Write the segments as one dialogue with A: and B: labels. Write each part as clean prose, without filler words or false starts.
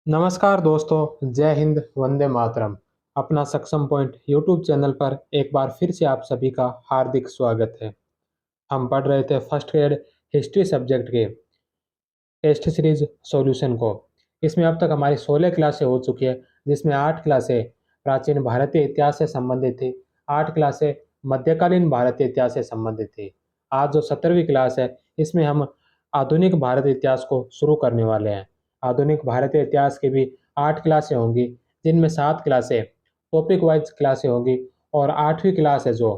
A: नमस्कार दोस्तों, जय हिंद, वंदे मातरम। अपना सक्षम पॉइंट यूट्यूब चैनल पर एक बार फिर से आप सभी का हार्दिक स्वागत है। हम पढ़ रहे थे फर्स्ट ग्रेड हिस्ट्री सब्जेक्ट के टेस्ट सीरीज सॉल्यूशन को। इसमें अब तक हमारी 16 क्लासें हो चुकी है, जिसमें 8 क्लासें प्राचीन भारतीय इतिहास से संबंधित थी, 8 क्लासें मध्यकालीन भारतीय इतिहास से संबंधित थी। आज जो 17वीं क्लास है, इसमें हम आधुनिक भारतीय इतिहास को शुरू करने वाले हैं। आधुनिक भारतीय इतिहास की भी 8 क्लासें होंगी, जिनमें 7 क्लासें टॉपिक वाइज क्लासें होंगी और 8वीं क्लास है जो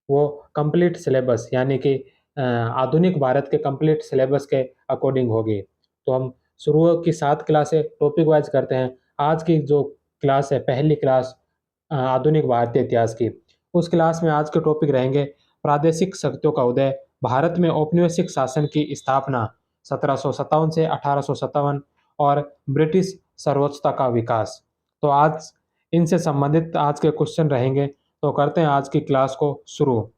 A: वो कंप्लीट सिलेबस यानी कि आधुनिक भारत के कंप्लीट सिलेबस के अकॉर्डिंग होगी। तो हम शुरू की 7 क्लासें टॉपिक वाइज करते हैं। आज की जो क्लास है, पहली क्लास आधुनिक भारतीय इतिहास की, उस क्लास में आज के टॉपिक रहेंगे प्रादेशिक शक्तियों का उदय, भारत में औपनिवेशिक शासन की स्थापना 1757 से 1857 और ब्रिटिश सर्वोच्चता का विकास। तो आज इनसे संबंधित आज के क्वेश्चन रहेंगे। तो करते हैं आज की क्लास को शुरू।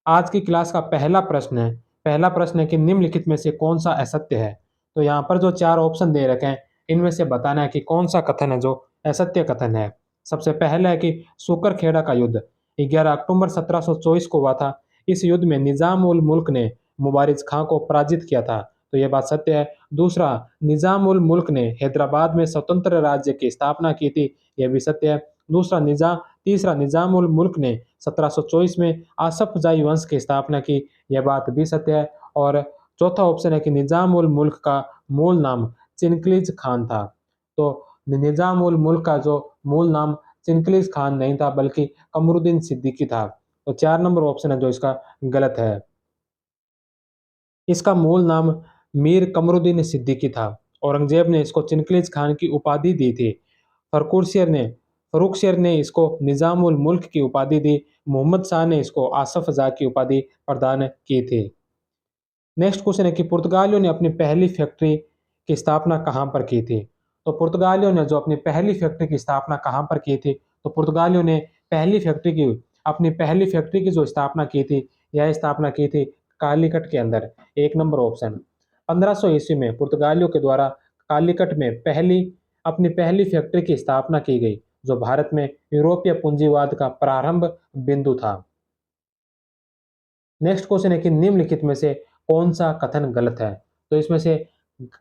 A: आज की क्लास का पहला प्रश्न है कि निम्नलिखित में से कौन सा असत्य है। तो यहाँ पर जो 4 ऑप्शन दे रखे हैं, इनमें से बताना है कि कौन सा कथन है जो असत्य कथन है। सबसे पहला है कि सूकरखेड़ा का युद्ध 11 अक्टूबर 1724 को हुआ था। इस युद्ध में निजाम उल मुल्क ने मुबारिज खां को पराजित किया था, तो यह बात सत्य है। दूसरा, निजाम उल मुल्क ने हैदराबाद में स्वतंत्र राज्य की स्थापना की थी, यह भी सत्य है। तीसरा, निजाम उल मुल्क ने 1724 में आसफ जाही वंश की स्थापना की, यह बात भी सत्य है। और चौथा ऑप्शन है कि निजाम उल मुल्क का मूल नाम चिनकलीज खान था। तो निजाम उल मुल्क का जो मूल नाम चिनकलीज खान नहीं था, बल्कि कमरुद्दीन सिद्दीकी था। तो 4 नंबर ऑप्शन है जो इसका गलत है। इसका मूल नाम मीर कमरुद्दीन सिद्दीकी था। औरंगजेब ने इसको चिनकलीज खान की उपाधि दी थी। फर्रुखशेर ने इसको निजाम उल मुल्क की उपाधि दी। मोहम्मद शाह ने इसको आसफ जाह की उपाधि प्रदान की थी। नेक्स्ट क्वेश्चन है कि पुर्तगालियों ने अपनी पहली फैक्ट्री की स्थापना कहाँ पर की थी। तो पुर्तगालियों ने जो अपनी पहली फैक्ट्री की स्थापना कहाँ पर की थी, तो पुर्तगालियों ने अपनी पहली फैक्ट्री की जो स्थापना की थी, यह स्थापना की थी कालीकट के अंदर। एक नंबर ऑप्शन। 1500 ईस्वी में पुर्तगालियों के द्वारा कालीकट में अपनी पहली फैक्ट्री की स्थापना की गई, जो भारत में यूरोपीय पूंजीवाद का प्रारंभ बिंदु था। नेक्स्ट क्वेश्चन है कि निम्नलिखित में से कौन सा कथन गलत है। तो इसमें से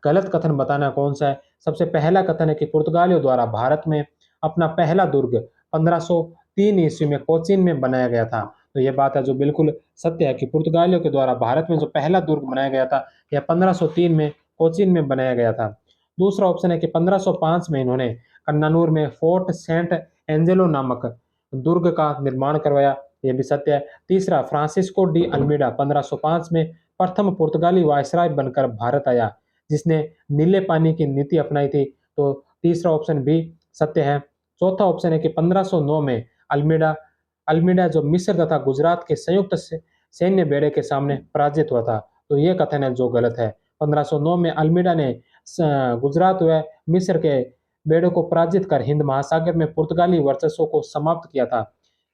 A: गलत कथन बताना कौन सा है। सबसे पहला कथन है कि पुर्तगालियों द्वारा भारत में अपना पहला दुर्ग 1503 ईस्वी में कोचीन में बनाया गया था। तो यह बात है जो बिल्कुल सत्य है कि पुर्तगालियों के द्वारा भारत में जो पहला दुर्ग बनाया गया था, यह 1503 में कोचीन में बनाया गया था। दूसरा ऑप्शन है कि 1505 में इन्होंने कन्नानूर में फोर्ट सेंट एंजेलो नामक दुर्ग का निर्माण करवाया, यह भी सत्य है। तीसरा, फ्रांसिस्को डी अल्मीडा 1505 में प्रथम पुर्तगाली वायसराय बनकर भारत आया, जिसने नीले पानी की नीति अपनाई थी। तो तीसरा ऑप्शन भी सत्य है। चौथा ऑप्शन है कि 1509 में अल्मीडा अल्मीडा जो मिस्र तथा गुजरात के संयुक्त सैन्य बेड़े के सामने पराजित हुआ था। तो यह कथन है जो गलत है। 1509 में अल्मीडा ने गुजरात व मिस्र के बेड़े को पराजित कर हिंद महासागर में पुर्तगाली वर्चस्व को समाप्त किया था।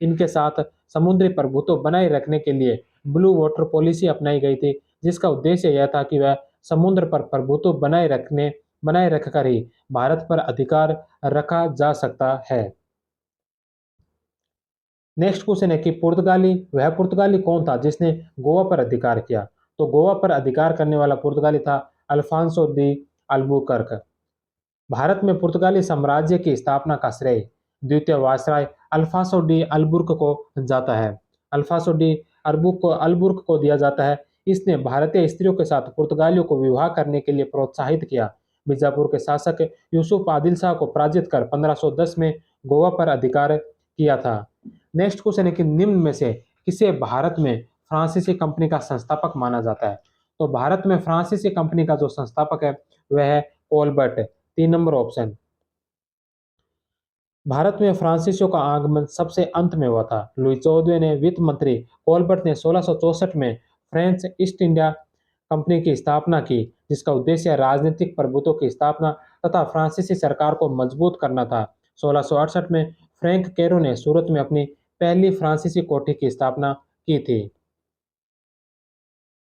A: इनके साथ समुद्री प्रभुत्व बनाए रखने के लिए ब्लू वाटर पॉलिसी अपनाई गई थी, जिसका उद्देश्य यह था कि वह समुद्र पर प्रभुत्व बनाए रखकर ही भारत पर अधिकार रखा जा सकता है। नेक्स्ट क्वेश्चन है कि पुर्तगाली कौन था जिसने गोवा पर अधिकार किया। तो गोवा पर अधिकार करने वाला पुर्तगाली था अल्फांसो दी अल्बुकर्क। भारत में पुर्तगाली साम्राज्य की स्थापना का श्रेय द्वितीय वायसराय अल्फांसो डी अल्बुर्क को जाता है। अल्फांसो डी अल्बुर्क को दिया जाता है। इसने भारतीय स्त्रियों के साथ पुर्तगालियों को विवाह करने के लिए प्रोत्साहित किया। बीजापुर के शासक यूसुफ आदिल शाह को पराजित कर 1510 में गोवा पर अधिकार किया था। नेक्स्ट क्वेश्चन है कि निम्न में से किसे भारत में फ्रांसीसी कंपनी का संस्थापक माना जाता है। तो भारत में फ्रांसीसी कंपनी का जो संस्थापक है वह है कोलबर्ट। 3 number option. भारत में फ्रांसीसियों का आगमन सबसे अंत में हुआ था। लुई 14वें ने वित्त मंत्री कोलबर्ट ने 1664 में फ्रेंच ईस्ट इंडिया कंपनी की स्थापना की, जिसका उद्देश्य राजनीतिक प्रभुत्व की स्थापना तथा फ्रांसीसी सरकार को मजबूत करना था। 1668 में फ्रैंक कैरो ने सूरत में अपनी पहली फ्रांसीसी कोठी की स्थापना की थी।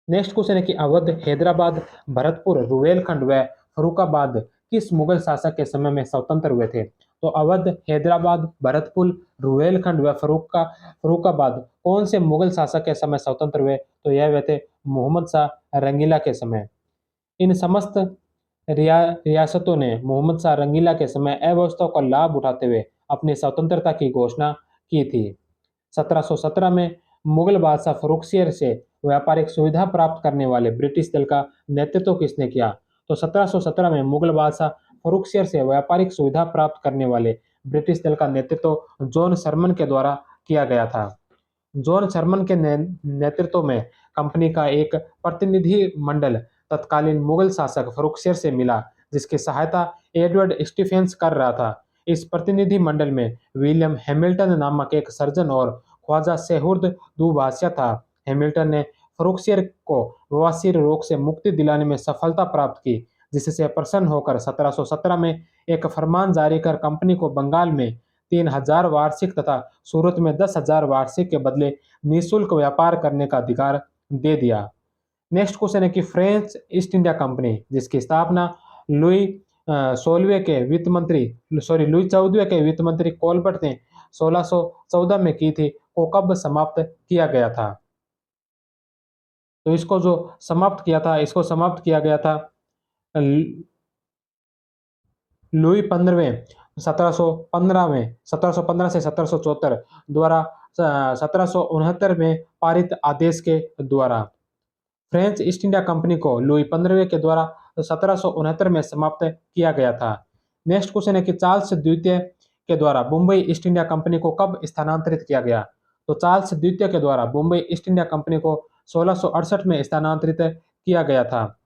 A: नेक्स्ट क्वेश्चन है कि अवध, हैदराबाद, भरतपुर, रुहेलखंड व फर्रुखाबाद किस मुगल शासक के समय में स्वतंत्र हुए थे? तो अवध, हैदराबाद, भरतपुर, रुहेलखंड व फर्रुखाबाद कौन से मुगल शासक के समय स्वतंत्र हुए? तो यह हुए थे मोहम्मद शाह रंगीला के समय। इन समस्त रियासतों ने मोहम्मद शाह रंगीला के समय अव्यवस्था का लाभ उठाते हुए अपनी स्वतंत्रता की घोषणा की थी। 1717 में मुगल बादशाह फर्रुखसियर से व्यापारिक सुविधा प्राप्त करने वाले ब्रिटिश दल का नेतृत्व किसने किया? तो 1717 में मुगल बादशाह फर्रुखसियर से व्यापारिक सुविधा प्राप्त करने वाले ब्रिटिश दल का नेतृत्व जॉन शरमन के द्वारा किया गया था। जॉन शरमन के नेतृत्व में कंपनी का एक प्रतिनिधि मंडल तत्कालीन मुगल शासक फर्रुखसियर से मिला, जिसकी सहायता एडवर्ड स्टीफेंस कर रहा था। इस प्रतिनिधि मंडल में विलियम हैमिल्टन नामक एक सर्जन और ख्वाजा सेहुर्द दुभाषिया था। हैमिल्टन ने फर्रुखसियर को बवासीर रोग से मुक्ति दिलाने में सफलता प्राप्त की, जिससे प्रसन्न होकर 1717 में एक फरमान जारी कर कंपनी को बंगाल में 3000 वार्षिक तथा सूरत में 10,000 वार्षिक के बदले निःशुल्क व्यापार करने का अधिकार दे दिया। नेक्स्ट क्वेश्चन है कि फ्रेंच ईस्ट इंडिया कंपनी, जिसकी स्थापना लुई 16वें के वित्त मंत्री लुई 14वें के वित्त मंत्री कोलबर्ट ने 1614 में की थी, को कब समाप्त किया गया था? तो इसको समाप्त किया गया था लुई 15वें 1715 से 1774 द्वारा 1769 में पारित आदेश के द्वारा। फ्रेंच ईस्ट इंडिया कंपनी को लुई 15वें के द्वारा 1769 में समाप्त किया गया था। नेक्स्ट क्वेश्चन है कि चार्ल्स द्वितीय के द्वारा मुंबई ईस्ट इंडिया कंपनी को कब स्थानांतरित किया गया? तो चार्ल्स द्वितीय के द्वारा मुंबई ईस्ट इंडिया कंपनी को 1668 में स्थानांतरित किया गया था।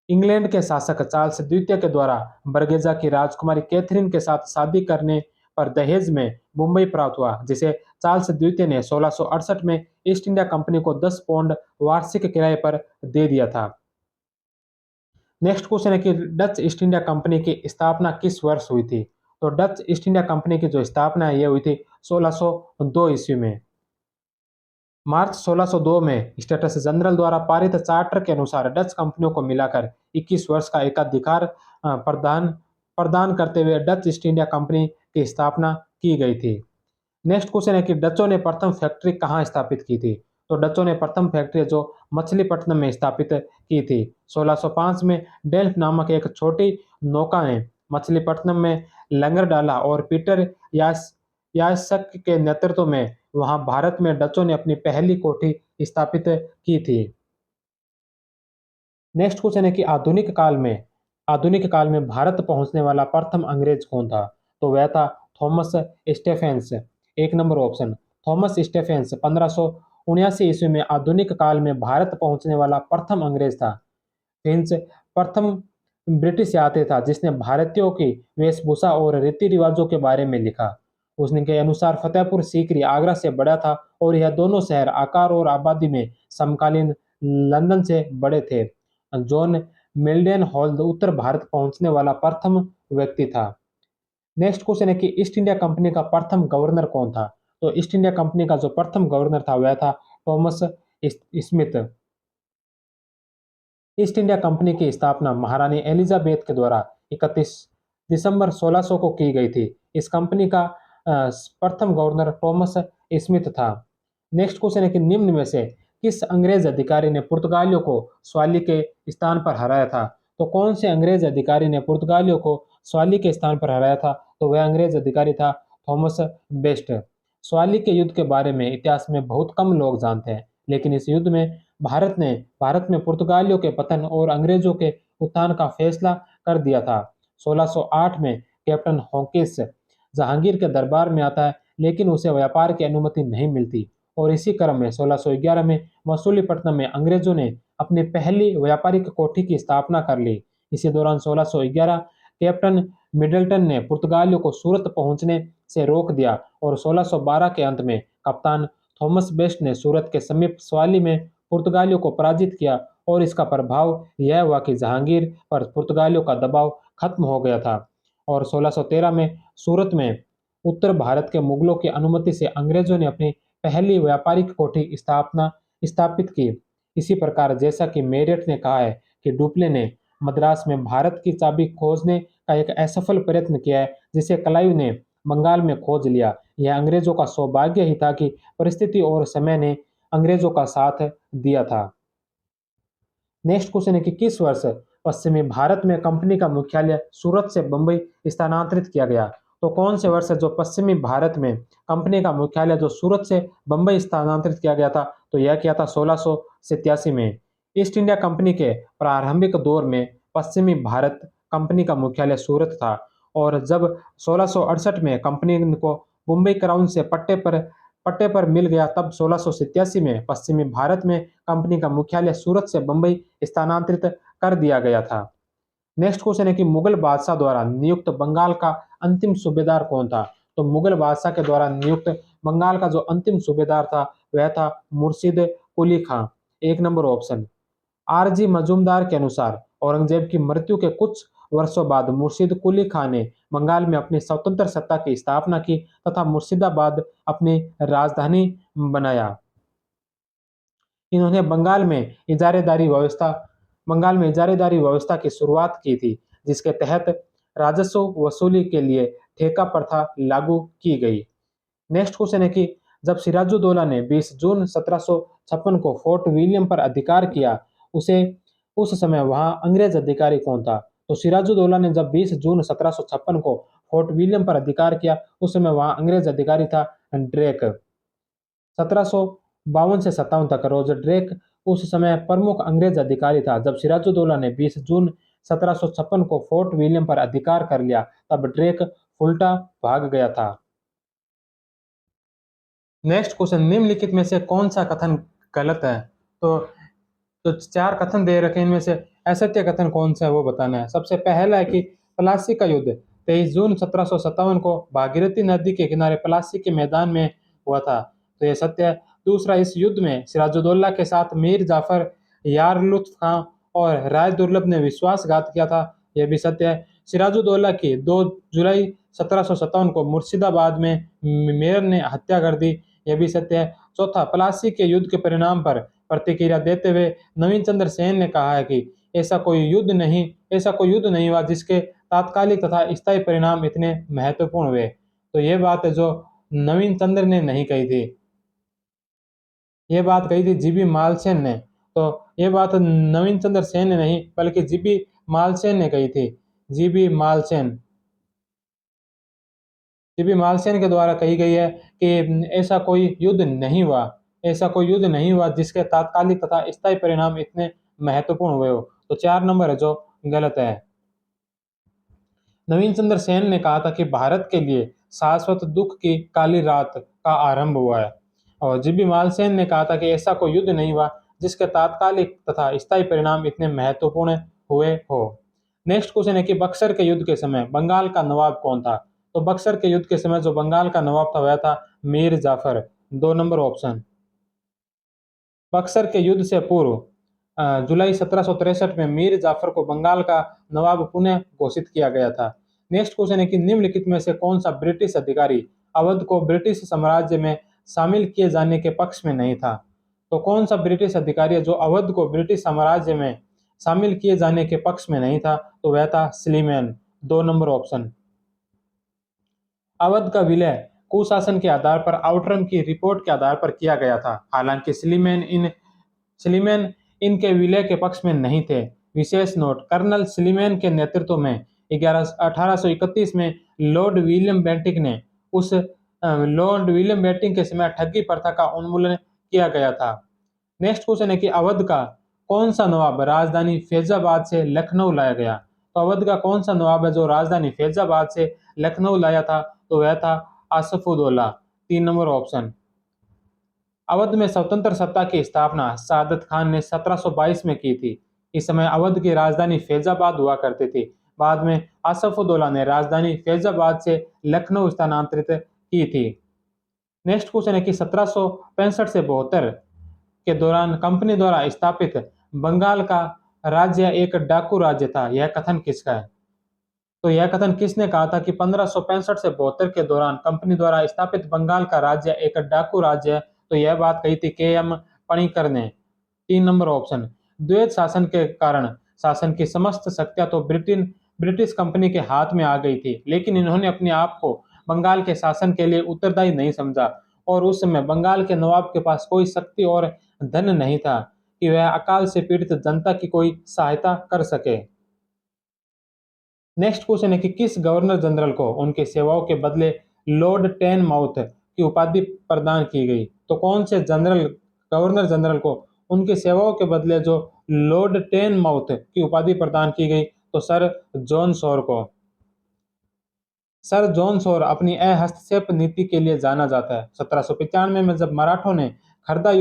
A: इंग्लैंड के शासक चार्ल्स द्वितीय के द्वारा बरगेजा की राजकुमारी कैथरीन के साथ शादी करने पर दहेज में मुंबई प्राप्त हुआ, जिसे चार्ल्स द्वितीय ने 1668 में ईस्ट इंडिया कंपनी को 10 पौंड वार्षिक किराए पर दे दिया था। नेक्स्ट क्वेश्चन है कि डच ईस्ट इंडिया कंपनी की स्थापना किस वर्ष हुई थी? तो डच ईस्ट इंडिया कंपनी की जो स्थापना है, यह हुई थी 1602 ईस्वी में। मार्च 1602 में स्टेटस जनरल द्वारा पारित चार्टर के अनुसार डच कंपनियों को मिलाकर 21 वर्ष का एकाधिकार प्रदान प्रदान करते हुए डच ईस्ट इंडिया कंपनी की स्थापना की गई थी। नेक्स्ट क्वेश्चन है कि डचों ने प्रथम फैक्ट्री कहाँ स्थापित की थी? तो डचों ने प्रथम फैक्ट्री जो मछलीपट्टनम में स्थापित की थी। 1605 में डेल्फ नामक एक छोटी नौका ने मछलीपट्टनम में लंगर डाला और पीटर यासक के नेतृत्व में वहां भारत में डचों ने अपनी पहली कोठी स्थापित की थी। नेक्स्ट क्वेश्चन है कि आधुनिक काल में भारत पहुंचने वाला प्रथम अंग्रेज कौन था? तो वह था थॉमस स्टेफेंस। एक नंबर ऑप्शन थॉमस स्टेफेंस 1579 ईस्वी में आधुनिक काल में भारत पहुंचने वाला प्रथम अंग्रेज था। फिंच प्रथम ब्रिटिश यात्री था जिसने भारतीयों की वेशभूषा और रीति रिवाजों के बारे में लिखा। उसने के अनुसार फतेहपुर सीकरी आगरा से बड़ा था और यह दोनों शहर आकार और आबादी में समकालीन लंदन से बड़े थे। जॉन मिल्डन हॉल उत्तर भारत पहुंचने वाला प्रथम व्यक्ति था। नेक्स्ट क्वेश्चन है कि ईस्ट इंडिया कंपनी का प्रथम गवर्नर कौन था? तो ईस्ट इंडिया कंपनी का जो प्रथम गवर्नर था वह था Thomas Smith. East India company की स्थापना महारानी एलिजाबेथ के द्वारा 31 दिसंबर 1600 को की गई थी। इस कंपनी का प्रथम गवर्नर थॉमस स्मिथ था। नेक्स्ट क्वेश्चन है कि निम्न में से किस अंग्रेज अधिकारी ने पुर्तगालियों को स्वाली के स्थान पर हराया था? तो कौन से अंग्रेज अधिकारी ने पुर्तगालियों को स्वाली के स्थान पर हराया था? तो वह अंग्रेज अधिकारी था थॉमस बेस्ट। स्वाली के युद्ध के बारे में इतिहास में बहुत कम लोग जानते हैं, लेकिन इस युद्ध में भारत में पुर्तगालियों के पतन और अंग्रेजों के उत्थान का फैसला कर दिया था। 1608 में कैप्टन हॉकिंस जहांगीर के दरबार में आता है, लेकिन उसे व्यापार की अनुमति नहीं मिलती और इसी क्रम में 1611 में मसूलीपट्टनम में अंग्रेजों ने अपनी पहली व्यापारिक कोठी की स्थापना कर ली। इसी दौरान 1611 कैप्टन मिडल्टन ने पुर्तगालियों को सूरत पहुंचने से रोक दिया और 1612 के अंत में कप्तान थॉमस बेस्ट ने सूरत के समीप स्वाली में पुर्तगालियों को पराजित किया और इसका प्रभाव यह हुआ कि जहांगीर पर पुर्तगालियों का दबाव खत्म हो गया था और 1613 में सूरत में उत्तर भारत के मुगलों की अनुमति से अंग्रेजों ने अपनी पहली व्यापारिक कोठी स्थापित की। इसी प्रकार जैसा कि मेरियट ने कहा है कि डुप्ले ने मद्रास में भारत की चाबी खोजने का एक असफल प्रयत्न किया है, जिसे क्लाइव ने बंगाल में खोज लिया। यह अंग्रेजों का सौभाग्य ही था कि परिस्थिति और समय ने अंग्रेजों का साथ दिया था। नेक्स्ट क्वेश्चन है कि किस वर्ष पश्चिमी भारत में कंपनी का मुख्यालय सूरत से बंबई स्थानांतरित किया गया? तो कौन से वर्ष है जो पश्चिमी भारत में कंपनी का मुख्यालय जो सूरत से बंबई स्थानांतरित किया गया था? तो यह किया था 1687 में। ईस्ट इंडिया कंपनी के प्रारंभिक दौर में पश्चिमी भारत कंपनी का मुख्यालय सूरत था, और जब 1668 में कंपनी को मुंबई क्राउन से पट्टे पर मिल गया, तब 1687 में पश्चिमी भारत में कंपनी का मुख्यालय सूरत से बंबई स्थानांतरित कर दिया गया था। नेक्स्ट क्वेश्चन है कि मुगल बादशाह द्वारा नियुक्त बंगाल का अंतिम सूबेदार कौन था? तो मुगल बादशाह के द्वारा नियुक्त बंगाल का जो अंतिम सूबेदार था वह था मुर्शिद कुली खां। एक नंबर ऑप्शन। आरजी मजूमदार के अनुसार औरंगजेब की मृत्यु के कुछ वर्षों बाद मुर्शिद कुली खां ने बंगाल में अपनी स्वतंत्र सत्ता की स्थापना की तथा मुर्शिदाबाद अपनी राजधानी बनाया। इन्होंने बंगाल में इजारेदारी व्यवस्था की शुरुआत की थी, जिसके तहत राजस्व वसूली के लिए ठेका प्रथा लागू की गई। नेक्स्ट क्वेश्चन है कि जब सिराजुद्दौला ने 20 जून 1756 को फोर्ट विलियम पर अधिकार किया, उसे उस समय वहां अंग्रेज अधिकारी कौन था? तो सिराजुद्दौला ने जब 20 जून 1756 को फोर्ट विलियम पर अधिकार किया, उस समय वहां अंग्रेज अधिकारी था ड्रेक। 1752 से 57 तक रॉजर ड्रेक उस समय प्रमुख अंग्रेज अधिकारी था। जब सिराजुद्दौला ने 20 जून 1756 को फोर्ट विलियम पर अधिकार कर लिया, तब ड्रेक फुल्टा भाग गया था। नेक्स्ट क्वेश्चन, निम्नलिखित में से कौन सा कथन गलत है? तो चार कथन दे रखे हैं, इनमें से असत्य कथन कौन सा है वो बताना है। सबसे पहला है कि प्लासी का युद्ध 23 जून 1757 को भागीरथी नदी के किनारे प्लासी के मैदान में हुआ था, तो ये सत्य है। दूसरा, इस युद्ध में सिराजुद्दौला के साथ मीर जाफर, यार लुत्फ खां और राय दुर्लभ ने विश्वासघात किया था, यह भी सत्य है। सिराजुद्दौला की 2 जुलाई 1757 को मुर्शिदाबाद में मेयर ने हत्या कर दी, यह भी सत्य है। चौथा, प्लासी के युद्ध के परिणाम पर प्रतिक्रिया देते हुए नवीन चंद्र सेन ने कहा है कि ऐसा कोई युद्ध नहीं हुआ जिसके तात्कालिक तथा स्थायी परिणाम इतने महत्वपूर्ण हुए। तो ये बात है जो नवीन चंद्र ने नहीं कही थी, ये बात कही थी जीबी मालसेन ने। तो ये बात नवीन चंद्र सेन ने नहीं बल्कि जीबी मालसेन ने कही थी। जीबी मालसेन जीबी मालसेन के द्वारा कही गई है कि ऐसा कोई युद्ध नहीं हुआ जिसके तात्कालिक तथा स्थायी परिणाम इतने महत्वपूर्ण हुए हो। तो 4 नंबर है जो गलत है। नवीन चंद्र सेन ने कहा था कि भारत के लिए शाश्वत दुख की काली रात का आरंभ हुआ है, और जीबी मालसेन ने कहा था कि ऐसा कोई युद्ध नहीं हुआ जिसके तात्कालिक तथा स्थायी परिणाम इतने महत्वपूर्ण हुए हो। नेक्स्ट क्वेश्चन है कि बक्सर के युद्ध के समय बंगाल का नवाब कौन था? तो बक्सर के युद्ध के समय जो बंगाल का नवाब था वह था मीर जाफर। 2 number option. बक्सर के युद्ध से पूर्व जुलाई 1763 में मीर जाफर को बंगाल का नवाब पुनः घोषित किया गया था। नेक्स्ट क्वेश्चन है कि निम्नलिखित में से कौन सा ब्रिटिश अधिकारी अवध को ब्रिटिश साम्राज्य में शामिल किए जाने के पक्ष में नहीं था? तो कौन सा ब्रिटिश अधिकारी है जो अवध को ब्रिटिश साम्राज्य में शामिल किए जाने के पक्ष में नहीं था? तो वह था स्लीमैन। 2 number option. अवध का विलय कुशासन के आधार पर आउटरम की रिपोर्ट के आधार पर किया गया था, हालांकि स्लीमैन इनके विलय के पक्ष में नहीं थे। विशेष नोट, कर्नल स्लीमैन के नेतृत्व में 1831 में लॉर्ड विलियम बेंटिक के समय ठगी प्रथा का उन्मूलन किया गया था। नेक्स्ट क्वेश्चन है कि अवध का कौन सा नवाब राजधानी फैजाबाद से लखनऊ लाया गया? तो अवध का कौन सा नवाब है जो राजधानी फैजाबाद से लखनऊ लाया था? तो वह था आसफुद्दौला। 3 number option. अवध में स्वतंत्र सत्ता की स्थापना सादत खान ने 1722 में की थी। इस समय अवध की राजधानी फैजाबाद हुआ करती थी। बाद में आसफुद्दौला ने राजधानी फैजाबाद से लखनऊ स्थानांतरित की थी। नेक्स्ट क्वेश्चन है कि 1765 से 72 के दौरान कंपनी द्वारा स्थापित बंगाल का राज्य एक डाकू राज्य था, यह कथन किसका है? तो यह कथन किसने कहा था कि 1565 से 72 के दौरान कंपनी द्वारा स्थापित बंगाल का राज्य एक डाकू राज्य है? तो यह बात कही थी के एम पणिकर ने। 3 नंबर ऑप्शन। द्वैत शासन के कारण शासन की समस्त शक्तियां तो ब्रिटिश कंपनी के हाथ में आ गई थी, लेकिन इन्होंने अपने आप को बंगाल के शासन के लिए उत्तरदायी नहीं समझा और उस समय बंगाल के नवाब के पास कोई शक्ति और धन नहीं था कि वह अकाल से पीड़ित जनता की कोई सहायता कर सके। नेक्स्ट क्वेश्चन है कि किस गवर्नर जनरल को उनकी सेवाओं के बदले लॉर्ड टेन माउथ की उपाधि प्रदान की गई? तो कौन से गवर्नर जनरल को उनकी सेवाओं के बदले जो लॉर्ड टेन माउथ की उपाधि प्रदान की गई? तो सर जॉन शोर को। सर जॉन शोर अपनी हस्तक्षेप नीति के लिए जाना जाता है। 1795 में जब मराठों ने खरदा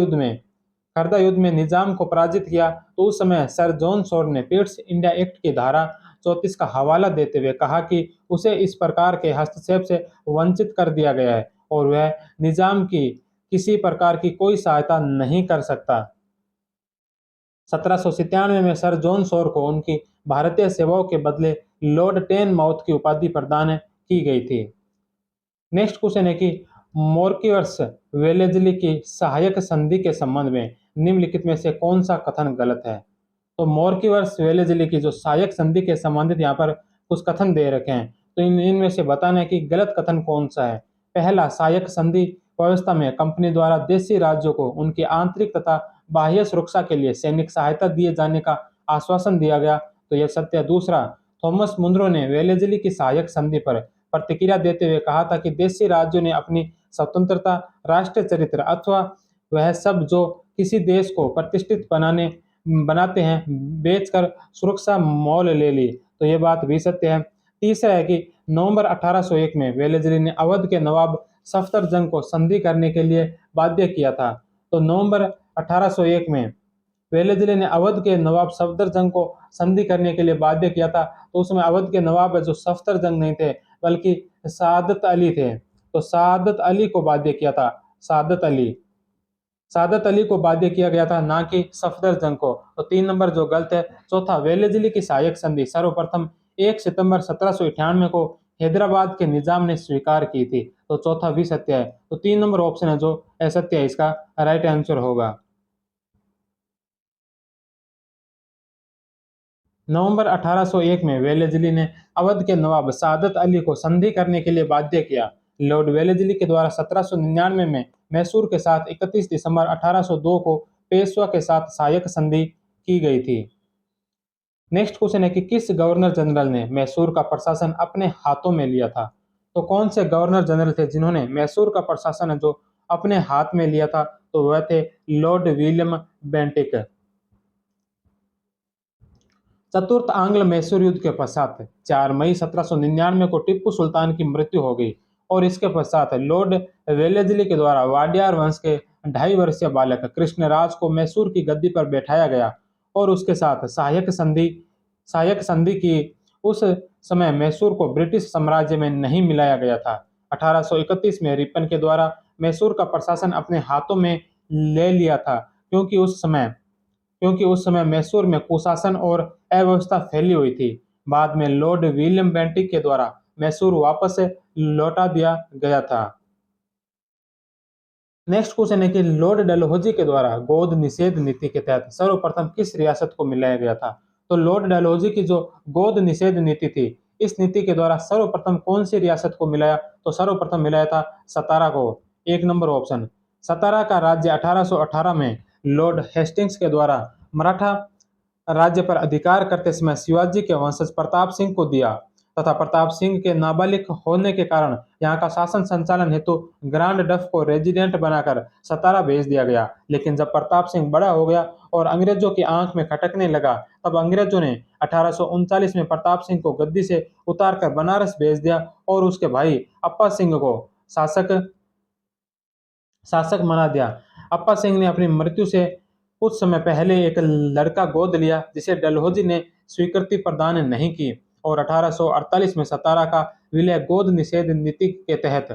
A: युद्ध में निजाम को पराजित किया, तो उस समय सर जॉन शोर ने पिट्स इंडिया एक्ट की धारा 34 का हवाला देते हुए कहा कि उसे इस प्रकार के हस्तक्षेप से वंचित कर दिया गया है और वह निजाम की किसी प्रकार की कोई सहायता नहीं कर सकता। 1797 में सर जॉन शोर को उनकी भारतीय सेवाओं के बदले लॉर्ड टेन माउथ की उपाधि प्रदान की गई थी। नेक्स्ट क्वेश्चन है कि मोर्किवर्स वेलेजली की सहायक संधि के संबंध में निम्नलिखित में से कौन सा कथन गलत है? तो मोर्किवर्स वेलेजली की जो सहायक संधि के संबंधित यहाँ पर कुछ कथन दे रखे हैं, तो इनमें से बताना है कि गलत कथन कौन सा है। पहला, सहायक संधि व्यवस्था में कंपनी द्वारा देशी राज्यों को उनकी आंतरिक तथा बाह्य सुरक्षा के लिए सैनिक सहायता दिए जाने का आश्वासन दिया गया, तो यह सत्य है। दूसरा, थॉमस मुनरो ने वेलेजली की सहायक संधि पर प्रतिक्रिया देते हुए कहा था कि देशी राज्यों ने अपनी स्वतंत्रता, राष्ट्रीय चरित्र अथवा वह सब जो किसी देश को प्रतिष्ठित बनाते हैं बेचकर सुरक्षा मोल ले ली, तो ये बात भी सत्य है। तीसरा है कि नवंबर 1801 में वेलेजली ने अवध के नवाब सफदरजंग को संधि करने के लिए बाध्य किया था। तो नवंबर 1801 में वेलेजली ने अवध के नवाब सफदरजंग को संधि करने के लिए बाध्य किया था। तो उसमें अवध के नवाब जो सफदरजंग नहीं थे बल्कि सादत अली थे, तो सादत अली को बाध्य किया था। सादत अली को बाध्य किया गया था, ना कि सफदरजंग को। तो 3 नंबर जो गलत है। चौथा, वेलेजली की सहायक संधि सर्वप्रथम 1 सितंबर 1798 को हैदराबाद के निजाम ने स्वीकार की थी, तो चौथा भी सत्य है। तो 3 नंबर ऑप्शन है जो असत्य है, इसका राइट आंसर होगा। नवंबर 1801 में वेलेजली ने अवध के नवाब सादत अली को संधि करने के लिए बाध्य किया। लॉर्ड वेलेजली के द्वारा 1799 में मैसूर के साथ 31 दिसंबर 1802 को पेशवा के साथ सहायक संधि की गई थी। नेक्स्ट क्वेश्चन है कि किस गवर्नर जनरल ने मैसूर का प्रशासन अपने हाथों में लिया था? तो कौन से गवर्नर जनरल थे जिन्होंने मैसूर का प्रशासन है जो अपने हाथ में लिया था? तो वह थे लॉर्ड विलियम बेंटिक। चतुर्थ आंग्ल मैसूर युद्ध के पश्चात 4 मई 1799 को टिप्पू सुल्तान की मृत्यु हो गई और इसके पश्चात लॉर्ड वेलेजली के द्वारा वाडियार वंश के 2.5 वर्षीय बालक कृष्णराज को मैसूर की गद्दी पर बैठाया गया और उसके साथ सहायक संधि की। उस समय मैसूर को ब्रिटिश साम्राज्य में नहीं मिलाया गया था। 1831 में रिपन के द्वारा मैसूर का प्रशासन अपने हाथों में ले लिया था, क्योंकि उस समय मैसूर में कुशासन और अव्यवस्था फैली हुई थी। बाद में लॉर्ड विलियम बेंटिक के द्वारा मैसूर वापस लौटा दिया गया था। नेक्स्ट क्वेश्चन है कि लॉर्ड डलहौजी के द्वारा गोद निषेध नीति के तहत सर्वप्रथम किस रियासत को मिलाया गया था? तो लॉर्ड डलहौजी की जो गोद निषेध नीति थी, इस नीति के द्वारा सर्वप्रथम कौन सी रियासत को मिलाया? तो सर्वप्रथम मिलाया था सतारा को। 1 नंबर ऑप्शन। सतारा का राज्य 1818 में लॉर्ड हेस्टिंग्स के द्वारा मराठा राज्य पर अधिकार करते समय शिवाजी के वंशज प्रताप सिंह को दिया तथा प्रताप सिंह के नाबालिग होने के कारण यहाँ का शासन संचालन हेतु ग्रांड डफ को रेजिडेंट बनाकर सतारा भेज दिया गया। लेकिन जब प्रताप सिंह बड़ा हो गया और अंग्रेजों की आंख में खटकने लगा, तब अंग्रेजों ने 1839 में प्रताप सिंह को गद्दी से उतारकर बनारस भेज दिया और उसके भाई अप्पा सिंह को शासक शासक बना दिया। अप्पा सिंह ने अपनी मृत्यु से कुछ समय पहले एक लड़का गोद लिया जिसे डलहौजी ने स्वीकृति प्रदान नहीं की और 1848 में सतारा का विलय गोद निषेध नीति के तहत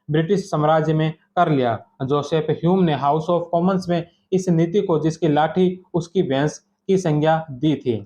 A: ब्रिटिश साम्राज्य में कर लिया। जोसेफ ह्यूम ने हाउस ऑफ कॉमन्स में इस नीति को जिसकी लाठी उसकी भैंस की संज्ञा दी थी।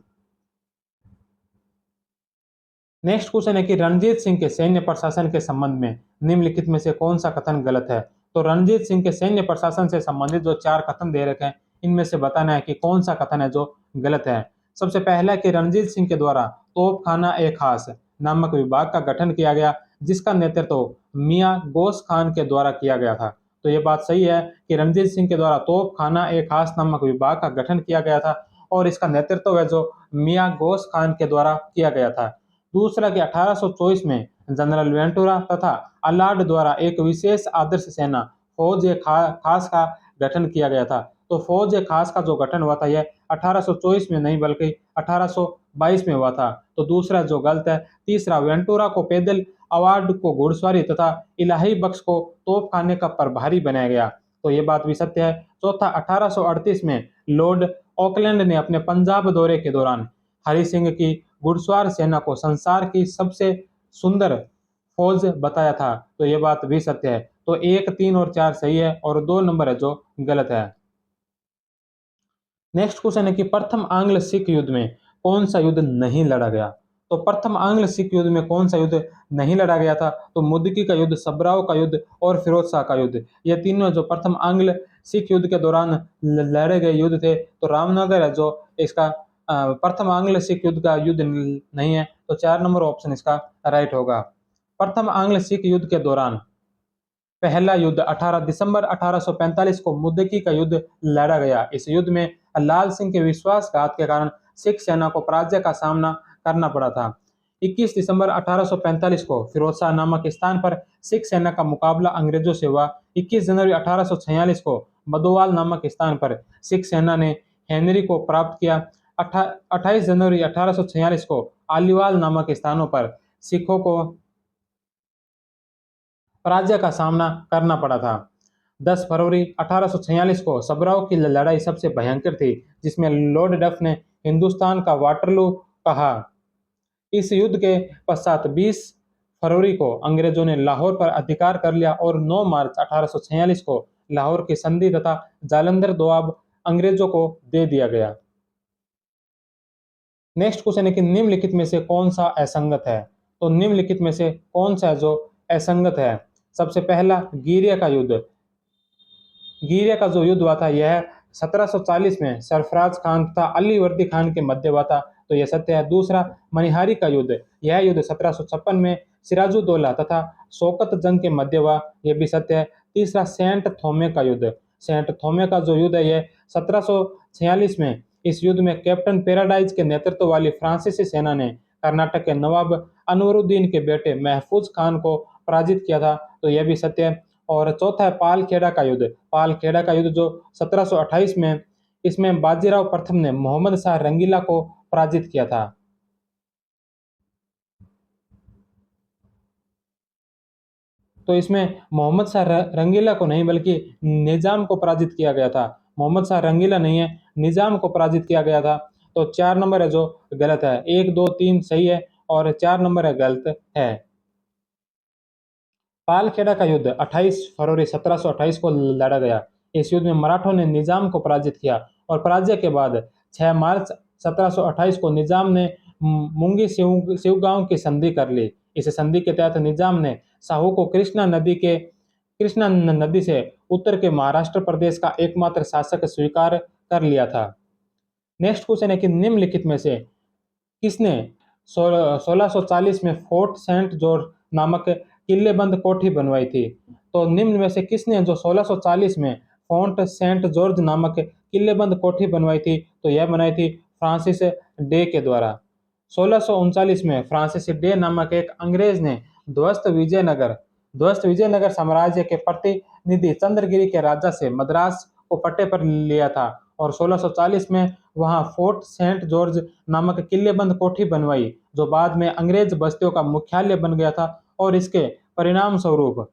A: नेक्स्ट क्वेश्चन है कि रणजीत सिंह के सैन्य प्रशासन के संबंध में निम्नलिखित में से कौन सा कथन गलत है? तो रणजीत सिंह के सैन्य प्रशासन से संबंधित जो 4 कथन दे रखे हैं, इनमें से बताना है कि कौन सा कथन है जो गलत है। सबसे पहला कि रणजीत सिंह के द्वारा तोपखाना ए खास नामक विभाग का गठन किया गया, जिसका नेतृत्व मियां गोस खान के द्वारा किया गया था। तो ये बात सही है कि रणजीत सिंह के द्वारा तोपखाना ए खास नामक विभाग का गठन किया गया था और इसका नेतृत्व है जो मियां गोस खान के द्वारा किया गया था। दूसरा कि 1824 में जनरल वेंटुरा तथा अलार्ड द्वारा एक विशेष आदर्श सेना फौज ए खास का गठन किया गया था। तो फौज ए खास का जो गठन हुआ था यह 1824 में नहीं बल्कि 1822 में हुआ था। तो दूसरा जो गलत है। तीसरा, वेंटुरा को पैदल, अवार्ड को घुड़सवारी तथा इलाही बख्श को तोपखाने का प्रभारी बनाया गया। तो ये बात भी सत्य है। चौथा, 1838 में लॉर्ड ऑकलैंड ने अपने पंजाब दौरे के दौरान हरि सिंह की घुड़सवार सेना को संसार की सबसे सुंदर फौज बताया था। तो ये बात भी सत्य है। तो 1, 3 और 4 सही है और 2 नंबर है जो गलत है। नेक्स्ट क्वेश्चन है कि प्रथम आंग्ल सिख युद्ध में कौन सा युद्ध नहीं लड़ा गया। तो प्रथम आंग्ल सिख युद्ध में कौन सा युद्ध नहीं लड़ा गया था। तो मुद्दकी का युद्ध, सब्राव का युद्ध और फिरोज शाह का युद्ध, ये तीनों जो प्रथम आंग्ल सिख युद्ध के दौरान लड़े गए युद्ध थे। तो रामनगर है जो इसका प्रथम आंग्ल सिख युद्ध का युद्ध नहीं है। तो 4 नंबर ऑप्शन इसका राइट होगा। प्रथम आंग्ल सिख युद्ध के दौरान पहला युद्ध 18 दिसंबर 1845 को मुद्दकी का युद्ध लड़ा गया। इस युद्ध में लाल सिंह के विश्वासघात के कारण सिख सेना को पराजय का सामना करना पड़ा था। 21 दिसंबर 1845 को फिरोज शाह नामक स्थान पर सिख सेना का मुकाबला अंग्रेजों से हुआ। 21 जनवरी 1846 को बदोवाल नामक स्थान पर सिख सेना ने हेनरी को प्राप्त किया। 28 जनवरी 1846 को आलीवाल नामक स्थानों पर सिखों को पराजय का सामना करना पड़ा था। 10 फरवरी 1846 को सब्राव की लड़ाई सबसे भयंकर थी, जिसमें लॉर्ड डफ ने हिंदुस्तान का वाटरलू कहा। इस युद्ध के पश्चात 20 फरवरी को अंग्रेजों ने लाहौर पर अधिकार कर लिया और 9 मार्च 1846 को लाहौर की संधि तथा जालंधर दोआब अंग्रेजों को दे दिया गया। नेक्स्ट क्वेश्चन है कि निम्नलिखित में से कौन सा असंगत है। तो निम्नलिखित में से कौन सा जो असंगत है। सबसे पहला, गिरिया का युद्ध। गिरिया का जो युद्ध हुआ था यह 1740 में सरफराज खान तथा अली वर्दी खान के मध्य हुआ था। तो यह सत्य है। दूसरा, मनिहारी का युद्ध। यह युद्ध 1756 में सिराजुद्दौला तथा शौकत जंग के मध्य हुआ। यह भी सत्य है। तीसरा, सेंट थोमे का युद्ध। सेंट थोमे का जो युद्ध है यह 1746 में, इस युद्ध में कैप्टन पैराडाइज के नेतृत्व वाली फ्रांसीसी सेना ने कर्नाटक के नवाब अनवरुद्दीन के बेटे महफूज खान को पराजित किया था। तो यह भी सत्य है। और चौथा है पालखेड़ा का युद्ध। पालखेड़ा का युद्ध जो 1728 में, इसमें बाजीराव प्रथम ने मोहम्मद शाह रंगीला को पराजित किया था। तो इसमें मोहम्मद शाह रंगीला को नहीं बल्कि निजाम को पराजित किया गया था। मोहम्मद शाह रंगीला नहीं है, निजाम को पराजित किया गया था। तो 4 नंबर है जो गलत है। 1, 2, 3 सही है और 4 नंबर है गलत है। पालखेड़ा का युद्ध 28 फरवरी 1728 को लड़ा गया। इस युद्ध में मराठों ने निजाम को पराजित किया और पराजय के बाद 6 मार्च 1728 को निजाम ने मुंगी शिवगांव की संधि कर ली। इस संधि के तहत निजाम ने साहू को कृष्णा नदी से उत्तर के महाराष्ट्र प्रदेश का एकमात्र शासक स्वीकार कर लिया था। नेक्स्ट क्वेश्चन है कि निम्नलिखित में से किसने 1640 में फोर्ट सेंट जॉर्ज नामक किल्लेबंद कोठी बनवाई थी। तो निम्न में से किसने जो 1640 में फोर्ट सेंट जॉर्ज नामक किल्लेबंद कोठी बनवाई थी। तो यह बनाई थी फ्रांसिस डे के द्वारा। 1639 में फ्रांसिस डे नामक एक अंग्रेज ने ध्वस्त विजयनगर साम्राज्य के प्रतिनिधि चंद्रगिरी के राजा से मद्रास को पट्टे पर लिया था और 1640 में वहां फोर्ट सेंट जॉर्ज नामक किल्लेबंद कोठी बनवाई, जो बाद में अंग्रेज बस्तियों का मुख्यालय बन गया था और इसके परिणाम स्वरूप